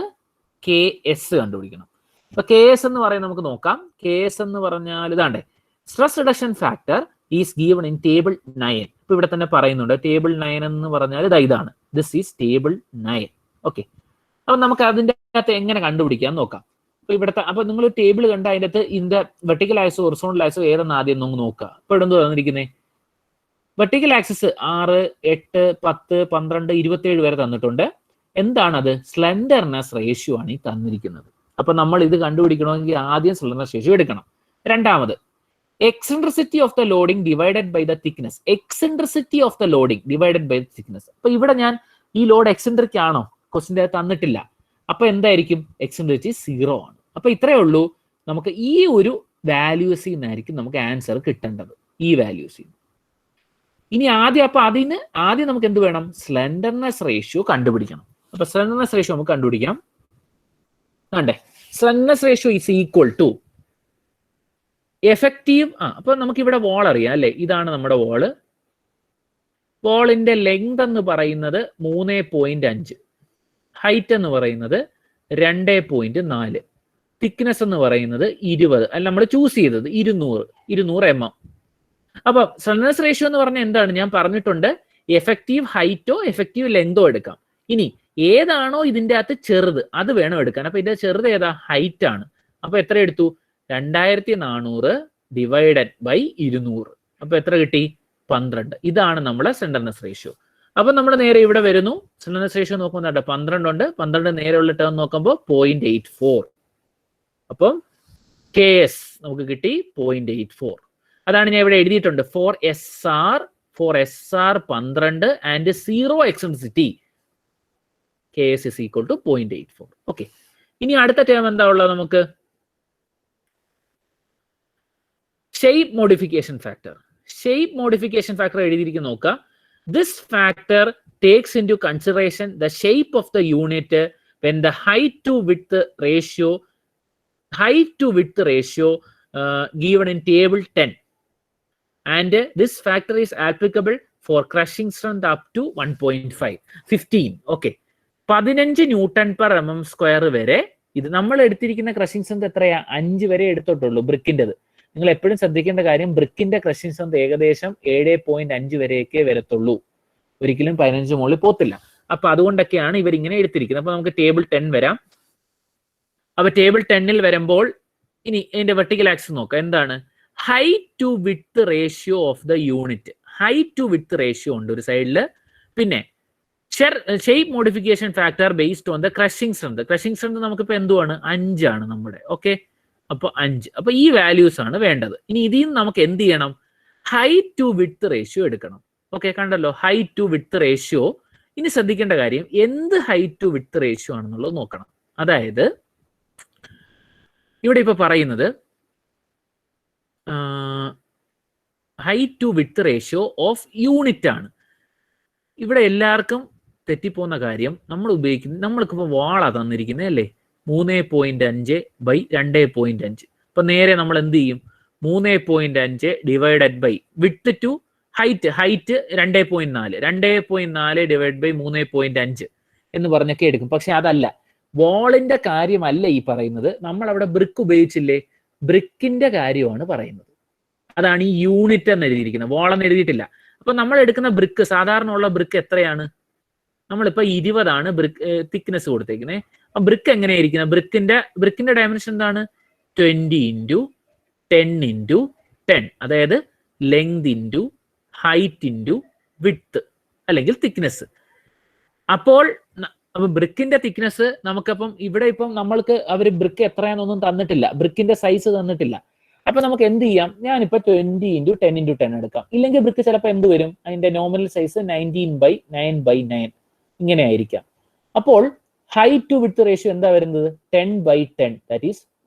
KS കണ്ടുപിടിക്കണം. അപ്പൊ KS എന്ന് പറയുന്നത് നമുക്ക് നോക്കാം. KS എന്ന് പറഞ്ഞാൽ ഇതാണ്ടേ, stress reduction factor is given in table 9. ഇപ്പൊ ഇവിടെ തന്നെ പറയുന്നുണ്ട് ടേബിൾ 9 എന്ന് പറഞ്ഞാൽ ഇതാണ്. This is table 9. ഓക്കെ, അപ്പൊ നമുക്ക് അതിന്റെ അകത്ത് എങ്ങനെ കണ്ടുപിടിക്കാം നോക്കാം. അപ്പൊ ഇവിടുത്തെ അപ്പൊ നിങ്ങൾ ടേബിൾ കണ്ട അതിന്റെ അകത്ത് ഇതിന്റെ വെർട്ടിക്കൽ ആക്സോ ഹൊറിസോണ്ടൽ ആക്സോ ഏതെന്ന് ആദ്യം നമുക്ക് നോക്കുക. ഇപ്പൊ ഇവിടെ എന്തോ തന്നിരിക്കുന്നത്? വെർട്ടിക്കൽ ആക്സിസ് 6, 8, 10, 12, 27 വരെ തന്നിട്ടുണ്ട്. എന്താണത്? സ്ലെൻഡർനെസ് റേഷ്യോ ആണ് ഈ തന്നിരിക്കുന്നത്. അപ്പൊ നമ്മൾ ഇത് കണ്ടുപിടിക്കണമെങ്കിൽ ആദ്യം സ്ലെൻഡർനെസ് റേഷ്യോ എടുക്കണം. രണ്ടാമത് eccentricity of the loading divided by the thickness. Eccentricity of the loading divided by the thickness. അപ്പൊ ഇവിടെ ഞാൻ ഈ ലോഡ് എക്സെൻട്രിക് ആണോ? ക്വസ്റ്റിന്റെ തന്നിട്ടില്ല. അപ്പൊ എന്തായിരിക്കും? എക്സെൻട്രിസിറ്റി 0 ആണ്. അപ്പൊ ഇത്രയേ ഉള്ളൂ. നമുക്ക് ഈ ഒരു വാല്യൂസിൽ നിന്നായിരിക്കും നമുക്ക് ആൻസർ കിട്ടേണ്ടത്, ഈ വാല്യൂസിൽ. ഇനി ആദ്യം നമുക്ക് എന്ത് വേണം? സ്ലെൻഡർനെസ് റേഷ്യോ കണ്ടുപിടിക്കണം. അപ്പൊ സ്ലെൻഡർനെസ് റേഷ്യോ നമുക്ക് കണ്ടുപിടിക്കാം. കണ്ടേ, slenderness ratio is equal to effective. അപ്പൊ നമുക്ക് ഇവിടെ വാൾ അറിയാം അല്ലെ? ഇതാണ് നമ്മുടെ വാള്. വോളിന്റെ ലെങ്ത് എന്ന് പറയുന്നത് 3.5, ഹൈറ്റ് എന്ന് പറയുന്നത് 2.4, തിക്നെസ് എന്ന് പറയുന്നത് 20, അല്ല നമ്മൾ ചൂസ് ചെയ്തത് 200 mm. അപ്പൊ സ്ലെൻഡർനെസ് റേഷ്യോ എന്ന് പറഞ്ഞാൽ എന്താണ്? ഞാൻ പറഞ്ഞിട്ടുണ്ട്, എഫക്റ്റീവ് ഹൈറ്റോ എഫക്റ്റീവ് ലെങ്തോ എടുക്കാം. ഇനി ഏതാണോ ഇതിന്റെ അകത്ത് ചെറുത് അത് വേണം എടുക്കാൻ. അപ്പൊ ഇതിന്റെ ചെറുത് ഏതാ? ഹൈറ്റ് ആണ്. അപ്പൊ എത്ര എടുത്തു? 2400 ഡിവൈഡഡ് ബൈ 200. അപ്പൊ എത്ര കിട്ടി? 12. ഇതാണ് നമ്മുടെ സ്ലെൻഡർനെസ് റേഷ്യോ. അപ്പൊ നമ്മൾ നേരെ ഇവിടെ വരുന്നു. സ്ലെൻഡർനെസ് റേഷ്യോ നോക്കുന്നുണ്ട്, 12 ഉണ്ട്. 12 നേരെയുള്ള ടേം നോക്കുമ്പോൾ 0.84. അപ്പം KS നമുക്ക് കിട്ടി 0.84. അതാണ് ഞാൻ ഇവിടെ എഴുതിയിട്ടുണ്ട്. For SR 12 and 0 eccentricity KS is equal to 0.84. Okay, ഇനി അടുത്ത ടേം എന്താ ഉള്ളത്? നമുക്ക് shape modification factor. Shape modification factor എഴുതിയിരിക്കുന്നു നോക്കുക. This factor takes into consideration the shape of the unit when the height to width ratio given in table 10, and this factor is applicable for crushing strength up to 15. Okay, 15 Newton per mm square വരെ. ഇത് നമ്മൾ എടുത്തിരിക്കുന്ന crushing strength എത്രയാ? 5 വരെ എടുത്തിട്ടുള്ളൂ ബ്രിക്കിൻ്റെത്. നിങ്ങൾ എപ്പോഴും ശ്രദ്ധിക്കേണ്ട കാര്യം, ബ്രിക്കിന്റെ ക്രഷിംഗ് സ്ട്രെങ്ത് ഏകദേശം 7.5 വരെയൊക്കെ വരത്തുള്ളൂ, ഒരിക്കലും 15 മുകളിൽ പോത്തില്ല. അപ്പൊ അതുകൊണ്ടൊക്കെയാണ് ഇവരിങ്ങനെ എടുത്തിരിക്കുന്നത്. അപ്പൊ നമുക്ക് ടേബിൾ 10 വരാം. അപ്പൊ ടേബിൾ 10ൽ വരുമ്പോൾ ഇനി ഇതിന്റെ വെർട്ടിക്കൽ ആക്സിസ് നോക്കാം. എന്താണ്? Height to width ratio of the unit. Height to width ratio ഉണ്ട് ഒരു സൈഡിൽ. പിന്നെ shape modification factor based on the crushing strength. Crushing strength നമുക്കിപ്പോ എന്തുവാണ്? 5 ആണ് നമ്മുടെ. ഓക്കെ, അപ്പൊ 5. അപ്പൊ ഈ വാല്യൂസ് ആണ് വേണ്ടത്. ഇനി ഇതിൽ നിന്ന് നമുക്ക് എന്ത് ചെയ്യണം? ഹൈറ്റ് ടു വിഡ്ത്ത് റേഷ്യോ എടുക്കണം. ഓക്കെ, കണ്ടല്ലോ, ഹൈറ്റ് ടു വിഡ്ത്ത് റേഷ്യോ. ഇനി ശ്രദ്ധിക്കേണ്ട കാര്യം, എന്ത് ഹൈറ്റ് ടു വിഡ്ത്ത് റേഷ്യോ ആണെന്നുള്ളത് നോക്കണം. അതായത് ഇവിടെ ഇപ്പൊ പറയുന്നത് height to width ratio of unit ആണ്. ഇവിടെ എല്ലാവർക്കും തെറ്റിപ്പോകുന്ന കാര്യം, നമ്മൾക്കിപ്പോൾ വാളാ തന്നിരിക്കുന്നത് അല്ലേ, 3.5 ബൈ 2.5. അപ്പൊ നേരെ നമ്മൾ എന്ത് ചെയ്യും? 3.5 divided by width to height 2.4 divide by 3.5 എന്ന് പറഞ്ഞൊക്കെ എടുക്കും. പക്ഷെ അതല്ല, വാളിന്റെ കാര്യമല്ല ഈ പറയുന്നത്. നമ്മൾ അവിടെ ബ്രിക്ക് ഉപയോഗിച്ചില്ലേ, ബ്രിക്കിന്റെ കാര്യമാണ് പറയുന്നത്. അതാണ് ഈ യൂണിറ്റ് എന്ന് എഴുതിയിരിക്കുന്നത്, വാളെന്ന് എഴുതിയിട്ടില്ല. അപ്പൊ നമ്മൾ എടുക്കുന്ന ബ്രിക്ക്, സാധാരണ ഉള്ള ബ്രിക്ക് എത്രയാണ്? നമ്മളിപ്പോ 20 ബ്രിക്ക് തിക്നെസ് കൊടുത്തേക്കുന്നത്. അപ്പൊ ബ്രിക്ക് എങ്ങനെയായിരിക്കുന്നത്? ബ്രിക്കിന്റെ ഡയമെൻഷൻ എന്താണ്? 20 × 10 × 10, അതായത് length into height into width അല്ലെങ്കിൽ തിക്നെസ്. അപ്പോൾ ബ്രിക്കിന്റെ തിക്നെസ് നമുക്കപ്പം ഇവിടെ ഇപ്പം നമ്മൾക്ക് അവർ ബ്രിക്ക് എത്രയാണെന്നൊന്നും തന്നിട്ടില്ല, ബ്രിക്കിന്റെ സൈസ് തന്നിട്ടില്ല. അപ്പൊ നമുക്ക് എന്ത് ചെയ്യാം? ഞാനിപ്പോ 20 × 10 × 10 എടുക്കാം. ഇല്ലെങ്കിൽ ബ്രിക്ക് ചിലപ്പോൾ എന്ത് വരും? അതിന്റെ നോമിനൽ സൈസ് 19/9/9 ഇങ്ങനെ ആയിരിക്കാം. അപ്പോൾ ഹൈറ്റ് ടു വിഡ്ത്ത് റേഷ്യോ എന്താ വരുന്നത്? 10/10, ദാറ്റ് ഈസ്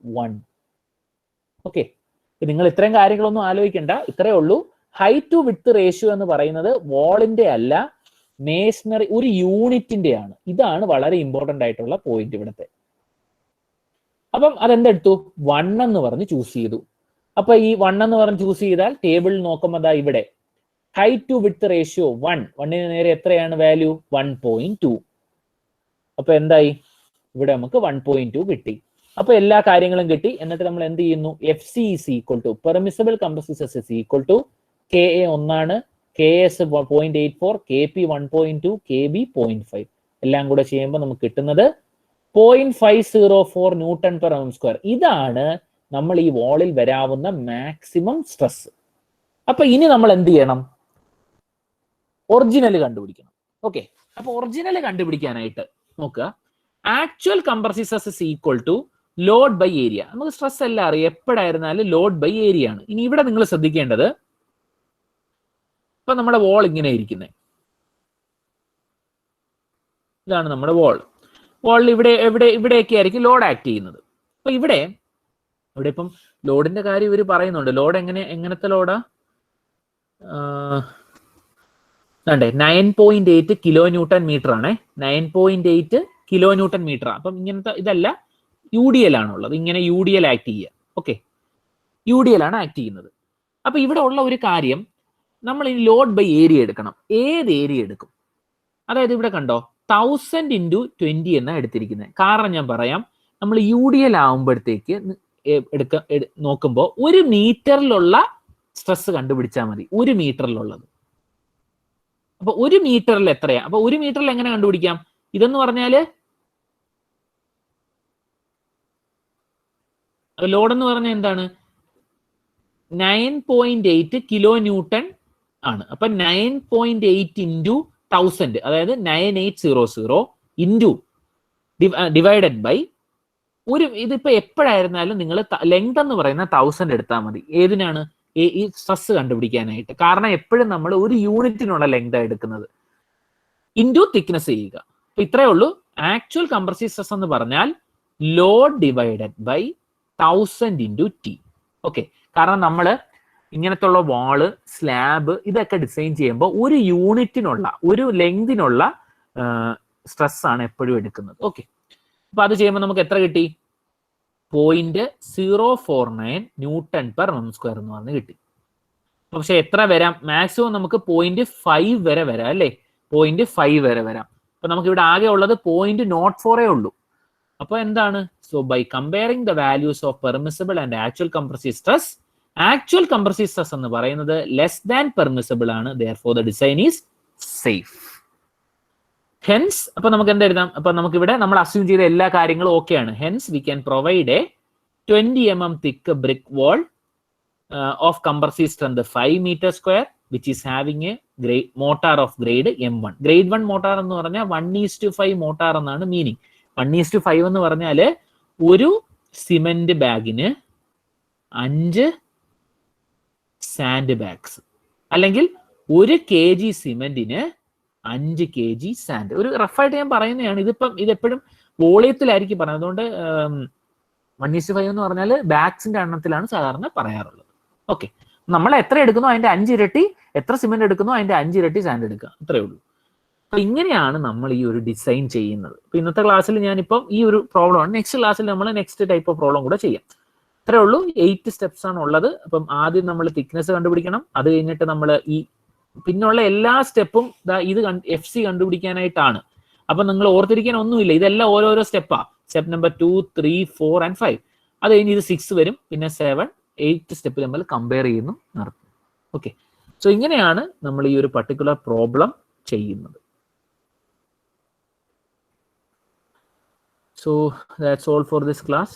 1. ഓക്കെ, നിങ്ങൾ ഇത്രയും കാര്യങ്ങളൊന്നും ആലോചിക്കേണ്ട, ഇത്രയേ ഉള്ളൂ. ഹൈറ്റ് ടു വിഡ്ത്ത് റേഷ്യോ എന്ന് പറയുന്നത് വാളിന്റെ അല്ല, മേസണറി ഒരു യൂണിറ്റിന്റെ ആണ്. ഇതാണ് വളരെ ഇമ്പോർട്ടന്റ് ആയിട്ടുള്ള പോയിന്റ് ഇവിടുത്തെ. അപ്പം അതെന്തെടുത്തു? 1 എന്ന് പറഞ്ഞ് ചൂസ് ചെയ്തു. അപ്പൊ ഈ 1 എന്ന് പറഞ്ഞ് ചൂസ് ചെയ്താൽ ടേബിൾ നോക്കുമ്പോൾ ദാ ഇവിടെ ഹൈറ്റ് ടു വിഡ്ത്ത് റേഷ്യോ 1 നേരെ എത്രയാണ് വാല്യൂ? 1.2. അപ്പൊ എന്തായി? ഇവിടെ നമുക്ക് 1.2 കിട്ടി. അപ്പൊ എല്ലാ കാര്യങ്ങളും കിട്ടി. എന്നിട്ട് നമ്മൾ എന്ത് ചെയ്യുന്നു? FC is equal to permissible compressive stress is equal to KA 1, KS 0.84, KP 1.2, KB 0.5. എല്ലാം കൂടെ ചെയ്യുമ്പോൾ നമുക്ക് കിട്ടുന്നത് 0.504 ന്യൂട്ടൺ പെർ mm സ്ക്വയർ. ഇതാണ് നമ്മൾ ഈ വാളിൽ വരാവുന്ന മാക്സിമം സ്ട്രെസ്. അപ്പൊ ഇനി നമ്മൾ എന്ത് ചെയ്യണം? ഒറിജിനൽ കണ്ടുപിടിക്കണം. ഓക്കെ, അപ്പൊ ഒറിജിനൽ കണ്ടുപിടിക്കാനായിട്ട് നോക്കുക. Actual compressive stress is equal to load by area. നമുക്ക് സ്ട്രെസ് എല്ലാം അറിയാം, എപ്പോഴായിരുന്നാലും ലോഡ് ബൈ ഏരിയ ആണ്. ഇനി ഇവിടെ നിങ്ങൾ ശ്രദ്ധിക്കേണ്ടത്, ഇപ്പൊ നമ്മുടെ വാൾ ഇങ്ങനെ ഇരിക്കുന്നത്, ഇതാണ് നമ്മുടെ വാൾ. വാളിൽ ഇവിടെയൊക്കെ ആയിരിക്കും ലോഡ് ആക്ട് ചെയ്യുന്നത്. അപ്പൊ ഇവിടെ ഇപ്പം ലോഡിന്റെ കാര്യം ഇവർ പറയുന്നുണ്ട്. ലോഡ് എങ്ങനത്തെ ലോഡാ? 9.8 കിലോ ന്യൂട്ടൺ മീറ്റർ ആണേ. 9.8 കിലോ ന്യൂട്ടൺ മീറ്റർ. അപ്പം ഇങ്ങനത്തെ ഇതല്ല, UDL ആണുള്ളത്. ഇങ്ങനെ UDL ആക്ട് ചെയ്യുക. ഓക്കെ, UDL ആണ് ആക്ട് ചെയ്യുന്നത്. അപ്പൊ ഇവിടെ ഉള്ള ഒരു കാര്യം, നമ്മൾ ഈ ലോഡ് ബൈ ഏരിയ എടുക്കണം. ഏത് ഏരിയ എടുക്കും? അതായത് ഇവിടെ കണ്ടോ 1000 × 20 എന്നാണ് എടുത്തിരിക്കുന്നത്. കാരണം ഞാൻ പറയാം, നമ്മൾ UDL ആവുമ്പോഴത്തേക്ക് നോക്കുമ്പോൾ 1 മീറ്ററിലുള്ള സ്ട്രെസ് കണ്ടുപിടിച്ചാൽ മതി. 1 മീറ്ററിലുള്ളത്. അപ്പൊ 1 മീറ്ററിൽ എത്രയാ? അപ്പൊ 1 മീറ്ററിൽ എങ്ങനെ കണ്ടുപിടിക്കാം? ഇതെന്ന് പറഞ്ഞാല് ലോഡ് എന്ന് പറഞ്ഞാൽ എന്താണ്? 9.8 കിലോ ന്യൂട്ടൺ ആണ്. അപ്പൊ 9.8 × 1000, അതായത് 9800 ഇൻറ്റു ഡിവൈഡഡ് ബൈ ഇതിപ്പോ എപ്പോഴായിരുന്നാലും നിങ്ങൾ ലെങ്ത് എന്ന് പറയുന്ന 1000 എടുത്താൽ മതി. ഏതിനാണ്? ഈ സ്ട്രെസ് കണ്ടുപിടിക്കാനായിട്ട്. കാരണം എപ്പോഴും നമ്മൾ ഒരു യൂണിറ്റിനുള്ള ലെങ്ത് എടുക്കുന്നത്. ഇൻറ്റു തിക്നെസ് ചെയ്യുക. അപ്പൊ ഇത്രയേ ഉള്ളൂ. ആക്ച്വൽ കംപ്രസീവ് സ്ട്രെസ് എന്ന് പറഞ്ഞാൽ load divided by 1000 × T. Okay, കാരണം നമ്മൾ ഇങ്ങനത്തെ ഉള്ള വാള്, സ്ലാബ് ഇതൊക്കെ ഡിസൈൻ ചെയ്യുമ്പോൾ ഒരു യൂണിറ്റിനുള്ള, ഒരു ലെങ്തിനുള്ള സ്ട്രെസ് ആണ് എപ്പോഴും എടുക്കുന്നത്. ഓക്കെ, അപ്പൊ അത് ചെയ്യുമ്പോൾ നമുക്ക് എത്ര കിട്ടി? 0.049 Nm² എന്ന് പറഞ്ഞ് കിട്ടി. പക്ഷെ എത്ര വരാം? മാക്സിമം നമുക്ക് 0.5 വരെ വരാം അല്ലേ? 0.5 വരെ വരാം. അപ്പൊ നമുക്ക് ഇവിടെ ആകെ ഉള്ളത് 0.04 ഉള്ളൂ. അപ്പൊ എന്താണ്? So by comparing the values of permissible and actual compressive stress, actual compressive stress എന്ന് പറയുന്നത് ലെസ് ദാൻ പെർമിസിബിൾ ആണ്. Therefore the design is safe. Hence, അപ്പൊ നമുക്ക് എന്ത് എഴുതാം? അപ്പൊ നമുക്ക് ഇവിടെ നമ്മൾ അസ്യൂം ചെയ്ത എല്ലാ കാര്യങ്ങളും ഓക്കെയാണ്. Hence we can provide a 20 mm thick brick wall of compressive strength 5 m², which is having a motor of grade M1. Grade 1 motor എന്ന് പറഞ്ഞാൽ 1:5 മോട്ടാർ എന്നാണ് മീനിങ്. 1:5 എന്ന് പറഞ്ഞാല് ഒരു സിമെന്റ് ബാഗിന് 5 സാൻഡ് ബാഗ്സ്, അല്ലെങ്കിൽ 1 kg സിമെന്റിന് 5 kg സാൻഡ്. ഒരു റഫായിട്ട് ഞാൻ പറയുന്നതാണ്. ഇതെപ്പോഴും വോളിയത്തിലായിരിക്കും പറയുന്നത്. അതുകൊണ്ട് 1:5 എന്ന് പറഞ്ഞാൽ ബാഗ്സിന്റെ എണ്ണത്തിലാണ് സാധാരണ പറയാറുള്ളത്. ഓക്കെ, നമ്മൾ എത്ര എടുക്കുന്നോ അതിന്റെ 5 ഇരട്ടി, എത്ര സിമെന്റ് എടുക്കുന്നോ അതിന്റെ 5 ഇരട്ടി സാൻഡ് എടുക്കുക, അത്രേ ഉള്ളൂ. അപ്പൊ ഇങ്ങനെയാണ് നമ്മൾ ഈ ഒരു ഡിസൈൻ ചെയ്യുന്നത്. അപ്പൊ ഇന്നത്തെ ക്ലാസ്സിൽ ഞാനിപ്പം ഈ ഒരു പ്രോബ്ലം ആണ്. നെക്സ്റ്റ് ക്ലാസ്സിൽ നമ്മൾ നെക്സ്റ്റ് ടൈപ്പ് ഓഫ് പ്രോബ്ലം കൂടെ ചെയ്യാം. അത്രേ ഉള്ളൂ. 8 സ്റ്റെപ്സ് ആണ് ഉള്ളത്. അപ്പം ആദ്യം നമ്മൾ തിക്നെസ് കണ്ടുപിടിക്കണം. അത് കഴിഞ്ഞിട്ട് നമ്മൾ ഈ പിന്നുള്ള എല്ലാ സ്റ്റെപ്പും ഇത് FC കണ്ടുപിടിക്കാനായിട്ടാണ്. അപ്പൊ നിങ്ങൾ ഓർത്തിരിക്കാൻ ഒന്നുമില്ല, ഇതെല്ലാം ഓരോരോ സ്റ്റെപ്പാ. Step number 2, 3, 4 and 5. അത് കഴിഞ്ഞ് ഇത് 6 വരും, പിന്നെ 7, 8 സ്റ്റെപ്പ് നമ്മൾ കമ്പയർ ചെയ്യുന്നു, നടത്തും. ഓക്കെ, സോ ഇങ്ങനെയാണ് നമ്മൾ ഈ ഒരു പർട്ടിക്കുലർ പ്രോബ്ലം ചെയ്യുന്നത്. So that's all for this class.